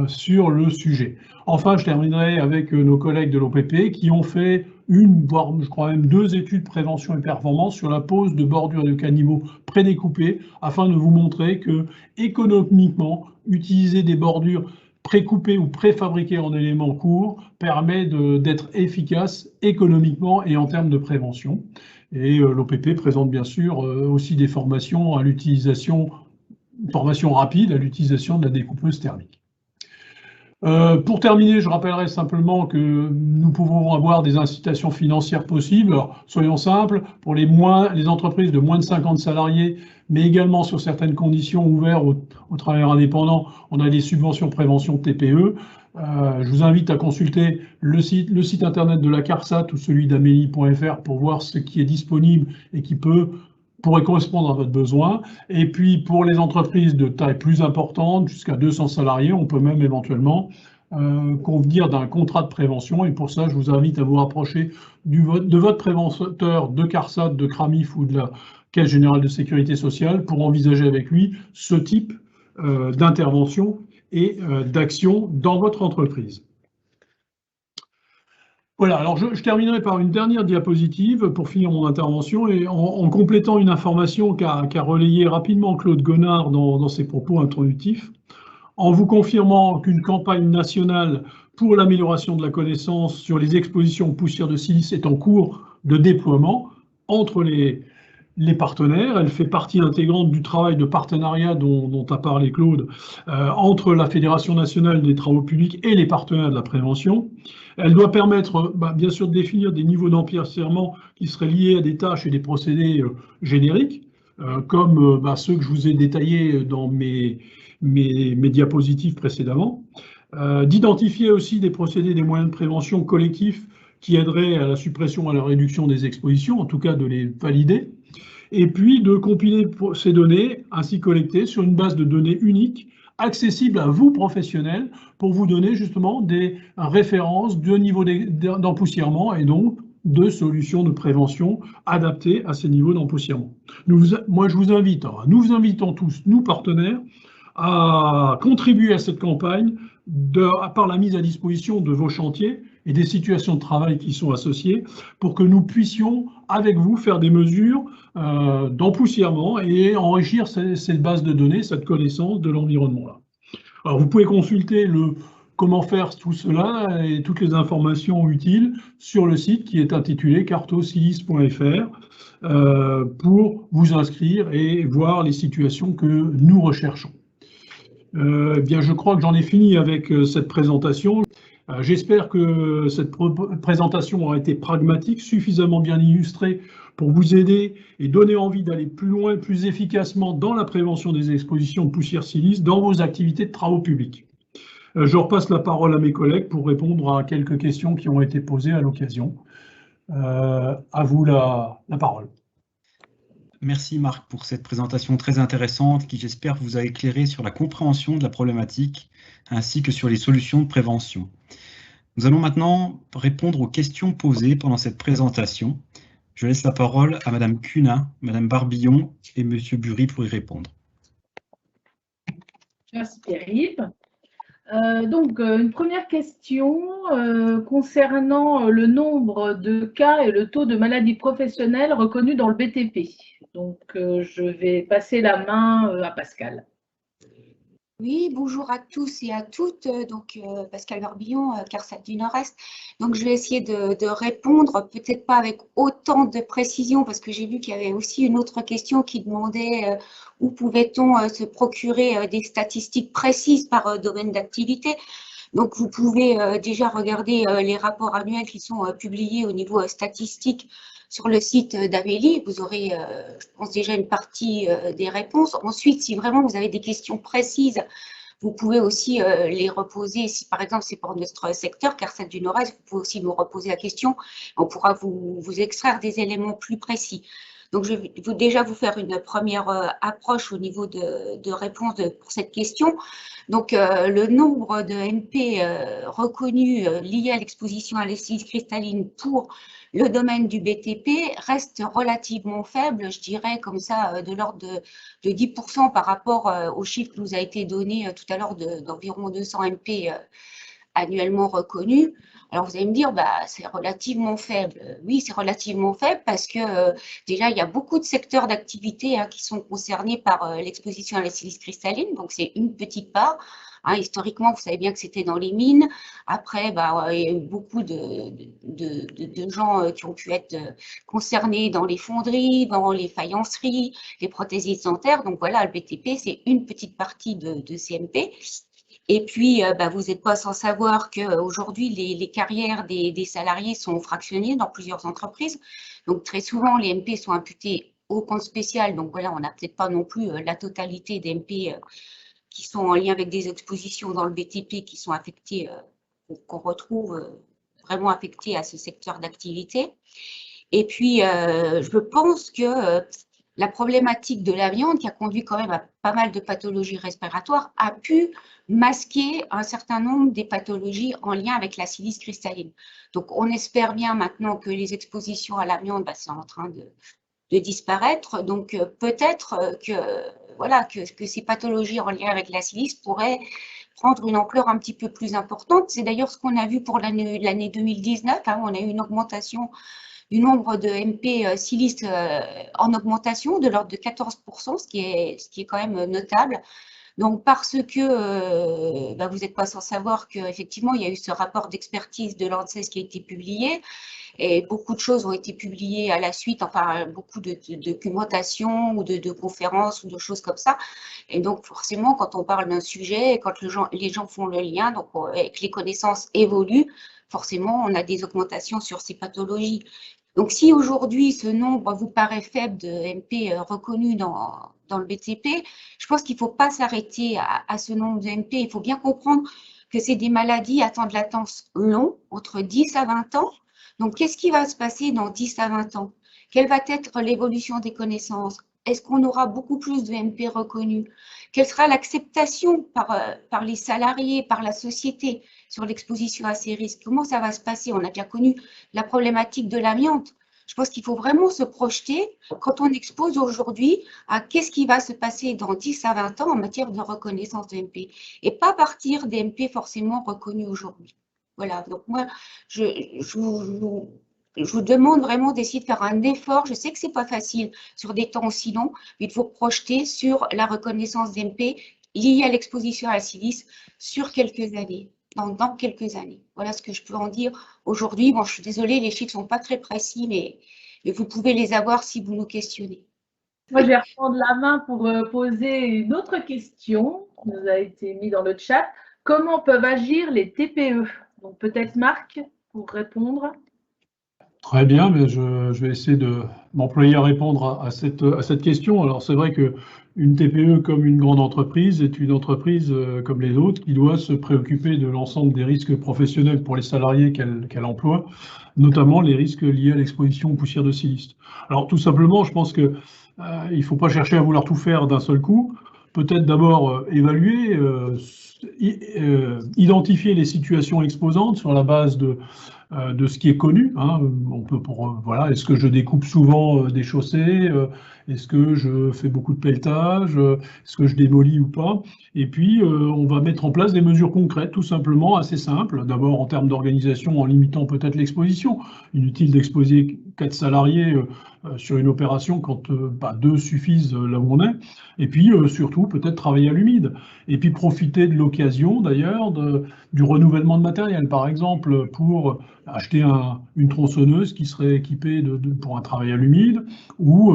sur le sujet. Enfin, je terminerai avec nos collègues de l'OPP qui ont fait voire je crois même 2 études prévention et performance sur la pose de bordures de caniveaux prédécoupés afin de vous montrer que économiquement, utiliser des bordures précoupées ou préfabriquées en éléments courts permet d'être efficace économiquement et en termes de prévention. Et l'OPP présente bien sûr aussi des formations à l'utilisation, formation rapide à l'utilisation de la découpeuse thermique. Pour terminer, je rappellerai simplement que nous pouvons avoir des incitations financières possibles. Alors, soyons simples, pour les entreprises de moins de 50 salariés, mais également sur certaines conditions ouvertes aux travailleurs indépendants, on a des subventions prévention TPE. Je vous invite à consulter le site internet de la CARSAT ou celui d'Amélie.fr pour voir ce qui est disponible et qui pourrait correspondre à votre besoin. Et puis pour les entreprises de taille plus importante, jusqu'à 200 salariés, on peut même éventuellement convenir d'un contrat de prévention. Et pour ça, je vous invite à vous rapprocher de votre préventeur de CARSAT, de CRAMIF ou de la Caisse générale de sécurité sociale pour envisager avec lui ce type d'intervention et d'action dans votre entreprise. Voilà, alors je terminerai par une dernière diapositive pour finir mon intervention et en complétant une information qu'a relayée rapidement Claude Gonard dans ses propos introductifs, en vous confirmant qu'une campagne nationale pour l'amélioration de la connaissance sur les expositions de poussière de silice est en cours de déploiement entre les partenaires. Elle fait partie intégrante du travail de partenariat dont a parlé Claude entre la Fédération nationale des travaux publics et les partenaires de la prévention. Elle doit permettre, bien sûr, de définir des niveaux d'empiercement qui seraient liés à des tâches et des procédés génériques, comme ceux que je vous ai détaillés dans mes diapositives précédemment. D'identifier aussi des procédés, des moyens de prévention collectifs qui aideraient à la suppression, à la réduction des expositions, en tout cas de les valider, et puis de compiler ces données ainsi collectées sur une base de données unique, accessible à vous professionnels, pour vous donner justement des références de niveau d'empoussièrement et donc de solutions de prévention adaptées à ces niveaux d'empoussièrement. Moi, je vous invite, nous vous invitons tous, nous partenaires, à contribuer à cette campagne par la mise à disposition de vos chantiers et des situations de travail qui sont associées pour que nous puissions, avec vous, faire des mesures d'empoussièrement et enrichir cette base de données, cette connaissance de l'environnement-là. Alors, vous pouvez consulter comment faire tout cela et toutes les informations utiles sur le site qui est intitulé cartosilice.fr pour vous inscrire et voir les situations que nous recherchons. Bien, je crois que j'en ai fini avec cette présentation. J'espère que cette présentation aura été pragmatique, suffisamment bien illustrée pour vous aider et donner envie d'aller plus loin, plus efficacement dans la prévention des expositions de poussière silice dans vos activités de travaux publics. Je repasse la parole à mes collègues pour répondre à quelques questions qui ont été posées à l'occasion. À vous la parole. Merci Marc pour cette présentation très intéressante qui, j'espère, vous a éclairé sur la compréhension de la problématique ainsi que sur les solutions de prévention. Nous allons maintenant répondre aux questions posées pendant cette présentation. Je laisse la parole à Madame Cunha, Madame Barbillon et Monsieur Bury pour y répondre. Merci Pierre-Yves. Donc, une première question concernant le nombre de cas et le taux de maladies professionnelles reconnus dans le BTP. Donc, je vais passer la main à Pascal. Oui, bonjour à tous et à toutes. Donc, Pascal Barbillon, CARSAT du Nord-Est. Donc, je vais essayer de répondre, peut-être pas avec autant de précision, parce que j'ai vu qu'il y avait aussi une autre question qui demandait où pouvait-on se procurer des statistiques précises par domaine d'activité. Donc, vous pouvez déjà regarder les rapports annuels qui sont publiés au niveau statistique sur le site d'Amélie. Vous aurez, je pense, déjà une partie des réponses. Ensuite, si vraiment vous avez des questions précises, vous pouvez aussi les reposer. Si par exemple c'est pour notre secteur, CARSAT du Nord-Est, vous pouvez aussi nous reposer la question. On pourra vous extraire des éléments plus précis. Donc, je vais déjà vous faire une première approche au niveau de réponse pour cette question. Donc, le nombre de MP reconnus liés à l'exposition à la silice cristalline pour le domaine du BTP reste relativement faible, je dirais comme ça, de l'ordre de 10% par rapport au chiffre qui nous a été donné tout à l'heure d'environ 200 MP annuellement reconnus. Alors, vous allez me dire, c'est relativement faible. Oui, c'est relativement faible parce que déjà, il y a beaucoup de secteurs d'activité qui sont concernés par l'exposition à la silice cristalline. Donc, c'est une petite part. Historiquement, vous savez bien que c'était dans les mines. Après, il y a eu beaucoup de gens qui ont pu être concernés dans les fonderies, dans les faïenceries, les prothésistes dentaires. Donc, voilà, le BTP, c'est une petite partie de CMP. Et puis, vous n'êtes pas sans savoir qu'aujourd'hui, les carrières des salariés sont fractionnées dans plusieurs entreprises. Donc, très souvent, les MP sont imputés au compte spécial. Donc, voilà, on n'a peut-être pas non plus la totalité des MP qui sont en lien avec des expositions dans le BTP qui sont affectées, qu'on retrouve vraiment affectées à ce secteur d'activité. Et puis, je pense que la problématique de l'amiante, qui a conduit quand même à pas mal de pathologies respiratoires, a pu masquer un certain nombre des pathologies en lien avec la silice cristalline. Donc, on espère bien maintenant que les expositions à l'amiante sont en train de disparaître. Donc, peut-être que ces pathologies en lien avec la silice pourraient prendre une ampleur un petit peu plus importante. C'est d'ailleurs ce qu'on a vu pour l'année 2019. Hein, on a eu une augmentation du nombre de MP silice en augmentation de l'ordre de 14%, ce qui est quand même notable. Donc, parce que vous n'êtes pas sans savoir qu'effectivement, il y a eu ce rapport d'expertise de l'ANSES qui a été publié, et beaucoup de choses ont été publiées à la suite, enfin, beaucoup de documentation ou de conférences ou de choses comme ça. Et donc, forcément, quand on parle d'un sujet, quand les gens font le lien, donc, et que les connaissances évoluent, forcément, on a des augmentations sur ces pathologies. Donc, si aujourd'hui, ce nombre vous paraît faible de MP reconnus dans le BTP, je pense qu'il ne faut pas s'arrêter à ce nombre de MP. Il faut bien comprendre que c'est des maladies à temps de latence long, entre 10 à 20 ans. Donc, qu'est-ce qui va se passer dans 10 à 20 ans? Quelle va être l'évolution des connaissances? Est-ce qu'on aura beaucoup plus de MP reconnus? Quelle sera l'acceptation par les salariés, par la société sur l'exposition à ces risques? Comment ça va se passer? On a bien connu la problématique de l'amiante. Je pense qu'il faut vraiment se projeter quand on expose aujourd'hui à qu'est-ce qui va se passer dans 10 à 20 ans en matière de reconnaissance de MP et pas partir des MP forcément reconnus aujourd'hui. Voilà, donc moi, je vous demande vraiment d'essayer de faire un effort. Je sais que ce n'est pas facile sur des temps aussi longs, mais il faut projeter sur la reconnaissance d'MP liée à l'exposition à la silice sur quelques années, dans quelques années. Voilà ce que je peux en dire aujourd'hui. Bon, je suis désolée, les chiffres ne sont pas très précis, mais vous pouvez les avoir si vous nous questionnez. Moi, je vais reprendre la main pour poser une autre question qui nous a été mise dans le chat. Comment peuvent agir les TPE? Donc, peut-être Marc pour répondre. Très bien, mais je vais essayer de m'employer à répondre à cette question. Alors, c'est vrai qu'une TPE, comme une grande entreprise, est une entreprise comme les autres qui doit se préoccuper de l'ensemble des risques professionnels pour les salariés qu'elle emploie, notamment les risques liés à l'exposition aux poussières de silice. Alors, tout simplement, je pense qu'il ne faut pas chercher à vouloir tout faire d'un seul coup. Peut-être d'abord évaluer, identifier les situations exposantes sur la base de ce qui est connu. Hein. On peut voilà, est-ce que je découpe souvent des chaussées? Est-ce que je fais beaucoup de pelletage? Est-ce que je démolis ou pas? Et puis, on va mettre en place des mesures concrètes, tout simplement, assez simples. D'abord, en termes d'organisation, en limitant peut-être l'exposition. Inutile d'exposer 4 salariés sur une opération quand 2 suffisent là où on est. Et puis, surtout, peut-être travailler à l'humide. Et puis, profiter de l'occasion, d'ailleurs, du renouvellement de matériel. Par exemple, pour acheter une tronçonneuse qui serait équipée pour un travail à l'humide ou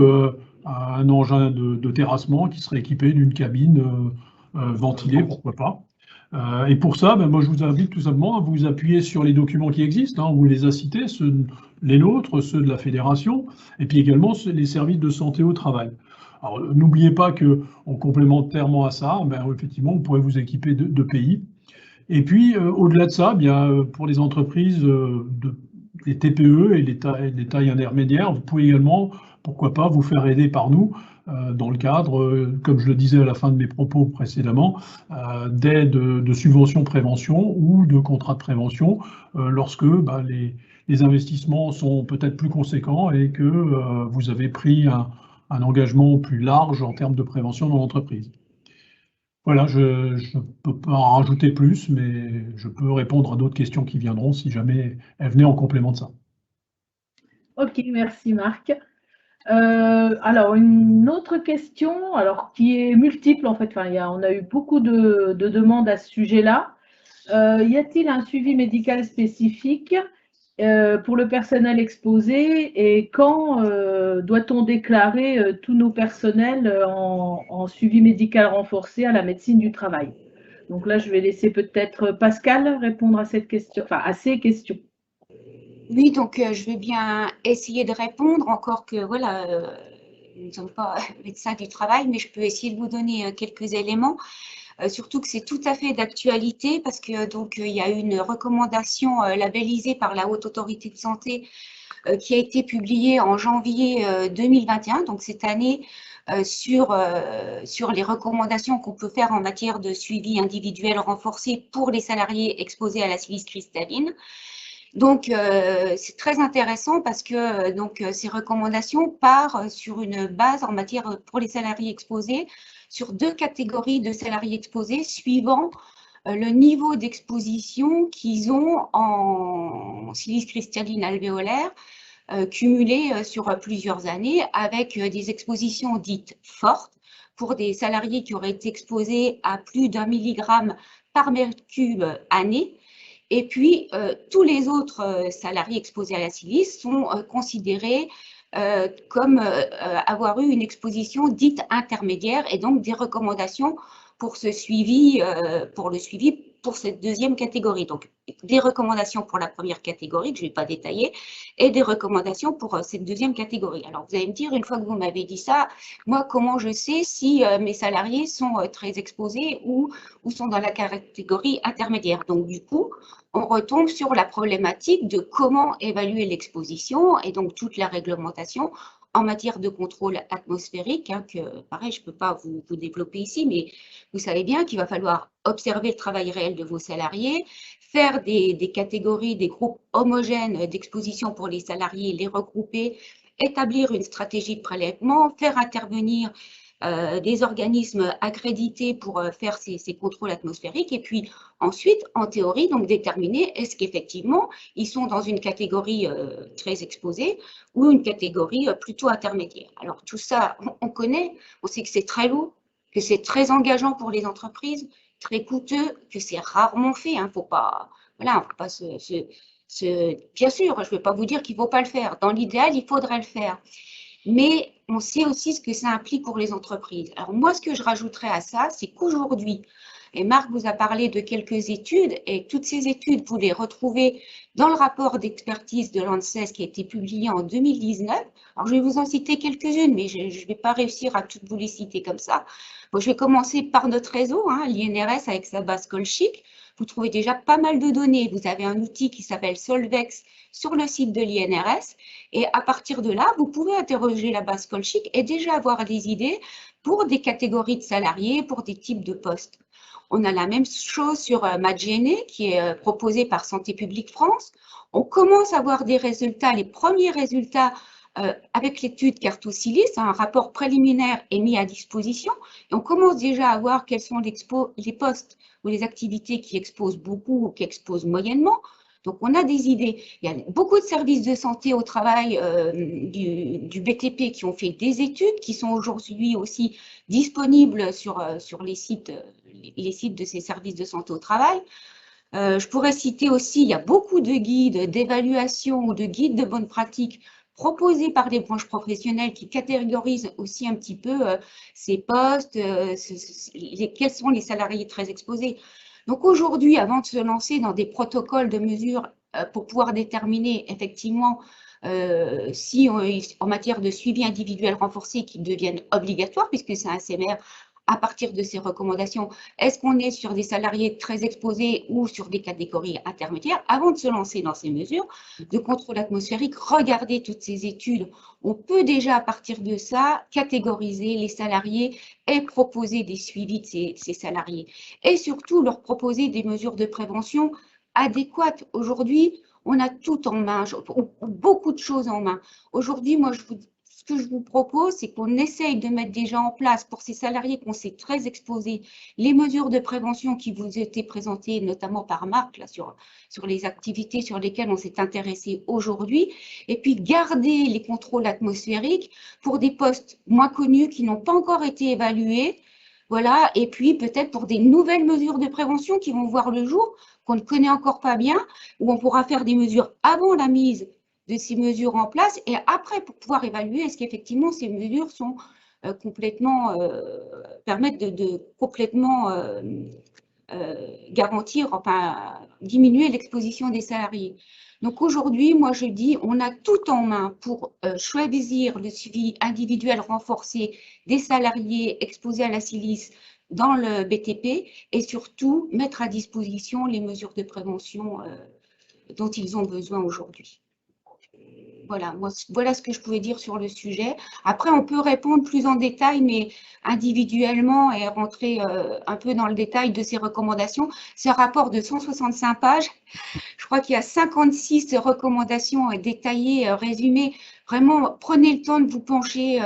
un engin de terrassement qui serait équipé d'une cabine ventilée, pourquoi pas. Et pour ça, moi, je vous invite tout simplement à vous appuyer sur les documents qui existent. Hein, on vous les a cités, les nôtres, ceux de la fédération, et puis également les services de santé au travail. Alors, n'oubliez pas qu'en complémentairement à ça, effectivement, vous pourrez vous équiper de pays. Et puis, au-delà de ça, pour les entreprises, les TPE et les tailles intermédiaires, vous pouvez également, pourquoi pas, vous faire aider par nous dans le cadre, comme je le disais à la fin de mes propos précédemment, d'aides de subventions prévention ou de contrats de prévention lorsque les investissements sont peut-être plus conséquents et que vous avez pris un engagement plus large en termes de prévention dans l'entreprise. Voilà, je ne peux pas en rajouter plus, mais je peux répondre à d'autres questions qui viendront si jamais elles venaient en complément de ça. Ok, merci Marc. Alors, une autre question, alors qui est multiple en fait, on a eu beaucoup de demandes à ce sujet-là. Y a-t-il un suivi médical spécifique pour le personnel exposé et quand doit-on déclarer tous nos personnels en suivi médical renforcé à la médecine du travail? Donc là, je vais laisser peut-être Pascal répondre à cette question, à ces questions. Oui, donc je vais bien essayer de répondre, encore que voilà, nous ne sommes pas médecins du travail, mais je peux essayer de vous donner quelques éléments. surtout que c'est tout à fait d'actualité parce que donc il y a une recommandation labellisée par la Haute Autorité de Santé qui a été publiée en janvier 2021, donc cette année, sur les recommandations qu'on peut faire en matière de suivi individuel renforcé pour les salariés exposés à la silice cristalline. Donc, c'est très intéressant parce que ces recommandations partent sur une base en matière pour les salariés exposés sur 2 catégories de salariés exposés suivant le niveau d'exposition qu'ils ont en silice cristalline alvéolaire cumulé sur plusieurs années avec des expositions dites fortes pour des salariés qui auraient été exposés à plus d'1 milligramme par mètre cube année. Et puis, tous les autres salariés exposés à la silice sont considérés comme avoir eu une exposition dite intermédiaire et donc des recommandations pour ce suivi, pour cette deuxième catégorie. Donc, des recommandations pour la première catégorie que je ne vais pas détailler et des recommandations pour cette deuxième catégorie. Alors, vous allez me dire, une fois que vous m'avez dit ça, moi, comment je sais si mes salariés sont très exposés ou sont dans la catégorie intermédiaire? Donc, du coup, on retombe sur la problématique de comment évaluer l'exposition et donc toute la réglementation en matière de contrôle atmosphérique, que pareil, je ne peux pas vous développer ici, mais vous savez bien qu'il va falloir observer le travail réel de vos salariés, faire des catégories, des groupes homogènes d'exposition pour les salariés, les regrouper, établir une stratégie de prélèvement, faire intervenir des organismes accrédités pour faire ces contrôles atmosphériques et puis ensuite, en théorie, donc déterminer est-ce qu'effectivement ils sont dans une catégorie très exposée ou une catégorie plutôt intermédiaire. Alors tout ça, on connaît, on sait que c'est très lourd, que c'est très engageant pour les entreprises, très coûteux, que c'est rarement fait. Faut pas, voilà, faut pas bien sûr, je ne vais pas vous dire qu'il ne faut pas le faire. Dans l'idéal, il faudrait le faire. Mais on sait aussi ce que ça implique pour les entreprises. Alors moi, ce que je rajouterais à ça, c'est qu'aujourd'hui, et Marc vous a parlé de quelques études, et toutes ces études, vous les retrouvez dans le rapport d'expertise de l'ANSES qui a été publié en 2019. Alors je vais vous en citer quelques-unes, mais je ne vais pas réussir à toutes vous les citer comme ça. Bon, je vais commencer par notre réseau, l'INRS avec sa base Colchic. Vous trouvez déjà pas mal de données. Vous avez un outil qui s'appelle Solvex sur le site de l'INRS. Et à partir de là, vous pouvez interroger la base Colchic et déjà avoir des idées pour des catégories de salariés, pour des types de postes. On a la même chose sur MadGene qui est proposé par Santé publique France. On commence à avoir des résultats, les premiers résultats avec l'étude Cartosilice, un rapport préliminaire est mis à disposition. Et on commence déjà à voir quels sont les postes ou les activités qui exposent beaucoup ou qui exposent moyennement. Donc, on a des idées. Il y a beaucoup de services de santé au travail du BTP qui ont fait des études, qui sont aujourd'hui aussi disponibles sur les sites de ces services de santé au travail. Je pourrais citer aussi, il y a beaucoup de guides d'évaluation ou de guides de bonne pratique proposés par les branches professionnelles qui catégorisent aussi un petit peu ces postes, quels sont les salariés très exposés. Donc aujourd'hui, avant de se lancer dans des protocoles de mesure pour pouvoir déterminer effectivement si en matière de suivi individuel renforcé qui deviennent obligatoires, puisque c'est un CMR à partir de ces recommandations, est-ce qu'on est sur des salariés très exposés ou sur des catégories intermédiaires? Avant de se lancer dans ces mesures de contrôle atmosphérique, regardez toutes ces études. On peut déjà, à partir de ça, catégoriser les salariés et proposer des suivis de ces salariés. Et surtout, leur proposer des mesures de prévention adéquates. Aujourd'hui, on a tout en main, beaucoup de choses en main. Aujourd'hui, moi, ce que je vous propose, c'est qu'on essaye de mettre déjà en place pour ces salariés qu'on sait très exposés, les mesures de prévention qui vous étaient présentées, notamment par Marc, là, sur les activités sur lesquelles on s'est intéressé aujourd'hui, et puis garder les contrôles atmosphériques pour des postes moins connus qui n'ont pas encore été évalués, voilà, et puis peut-être pour des nouvelles mesures de prévention qui vont voir le jour, qu'on ne connaît encore pas bien, où on pourra faire des mesures avant la mise de ces mesures en place et après pour pouvoir évaluer est-ce qu'effectivement ces mesures sont permettent de complètement garantir, enfin diminuer l'exposition des salariés. Donc aujourd'hui, moi je dis, on a tout en main pour choisir le suivi individuel renforcé des salariés exposés à la silice dans le BTP et surtout mettre à disposition les mesures de prévention dont ils ont besoin aujourd'hui. Voilà, voilà ce que je pouvais dire sur le sujet. Après, on peut répondre plus en détail, mais individuellement et rentrer un peu dans le détail de ces recommandations. C'est un rapport de 165 pages. Je crois qu'il y a 56 recommandations détaillées, résumées. Vraiment, prenez le temps de vous pencher,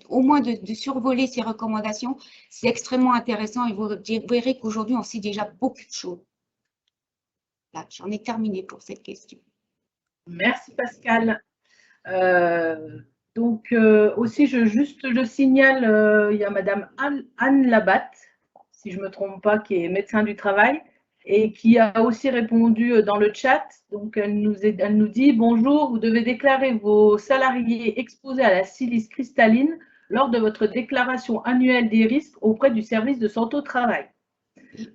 au moins de survoler ces recommandations. C'est extrêmement intéressant et vous verrez qu'aujourd'hui, on sait déjà beaucoup de choses. Là, j'en ai terminé pour cette question. Merci Pascal. Aussi, je le signale, il y a Madame Anne Labatte, si je ne me trompe pas, qui est médecin du travail et qui a aussi répondu dans le chat. Donc, elle nous dit « Bonjour, vous devez déclarer vos salariés exposés à la silice cristalline lors de votre déclaration annuelle des risques auprès du service de santé au travail. »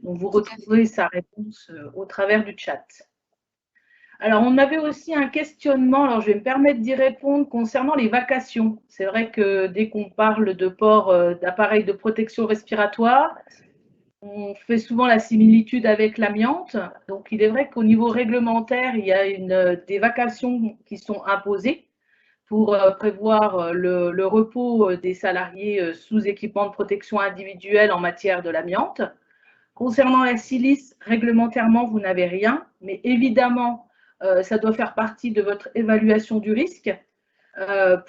Donc, vous retrouverez sa réponse au travers du chat. Alors, on avait aussi un questionnement, alors je vais me permettre d'y répondre, concernant les vacations. C'est vrai que dès qu'on parle de port d'appareils de protection respiratoire, on fait souvent la similitude avec l'amiante. Donc, il est vrai qu'au niveau réglementaire, il y a des vacations qui sont imposées pour prévoir le repos des salariés sous équipement de protection individuelle en matière de l'amiante. Concernant la silice, réglementairement, vous n'avez rien, mais évidemment, ça doit faire partie de votre évaluation du risque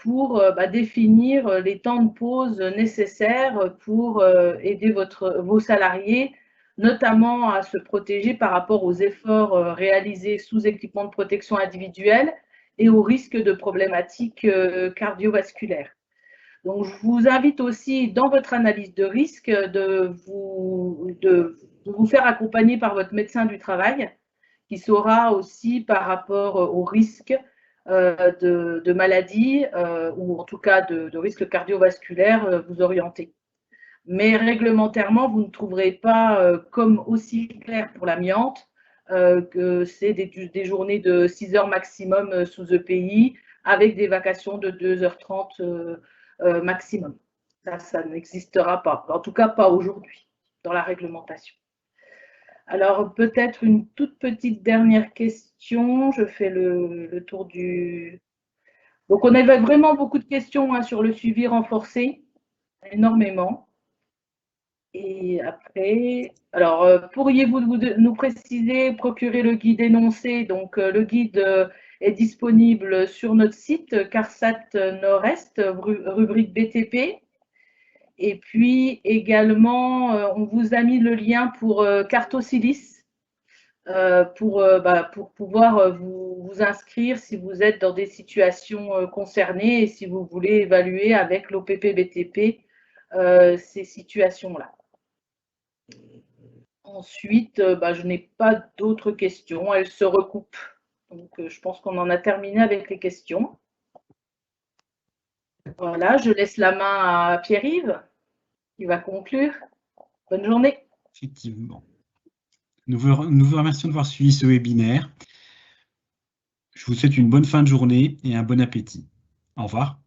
pour définir les temps de pause nécessaires pour aider vos salariés, notamment à se protéger par rapport aux efforts réalisés sous équipement de protection individuelle et aux risques de problématiques cardiovasculaires. Donc, je vous invite aussi, dans votre analyse de risque, de vous faire accompagner par votre médecin du travail, qui saura aussi, par rapport au risque de maladie ou en tout cas de risque cardiovasculaire, vous orienter. Mais réglementairement, vous ne trouverez pas comme aussi clair pour l'amiante que c'est des journées de 6 heures maximum sous EPI avec des vacations de 2h30 maximum. Ça n'existera pas, en tout cas pas aujourd'hui dans la réglementation. Alors, peut-être une toute petite dernière question. Je fais le tour du... Donc, on avait vraiment beaucoup de questions sur le suivi renforcé, énormément. Et après, alors, pourriez-vous nous préciser, procurer le guide énoncé? Donc, le guide est disponible sur notre site, CARSAT Nord-Est, rubrique BTP. Et puis également, on vous a mis le lien pour Cartosilice pour pouvoir vous inscrire si vous êtes dans des situations concernées et si vous voulez évaluer avec l'OPP-BTP ces situations-là. Ensuite, je n'ai pas d'autres questions, elles se recoupent. Donc, je pense qu'on en a terminé avec les questions. Voilà, je laisse la main à Pierre-Yves, qui va conclure. Bonne journée. Effectivement. Nous vous remercions d'avoir suivi ce webinaire. Je vous souhaite une bonne fin de journée et un bon appétit. Au revoir.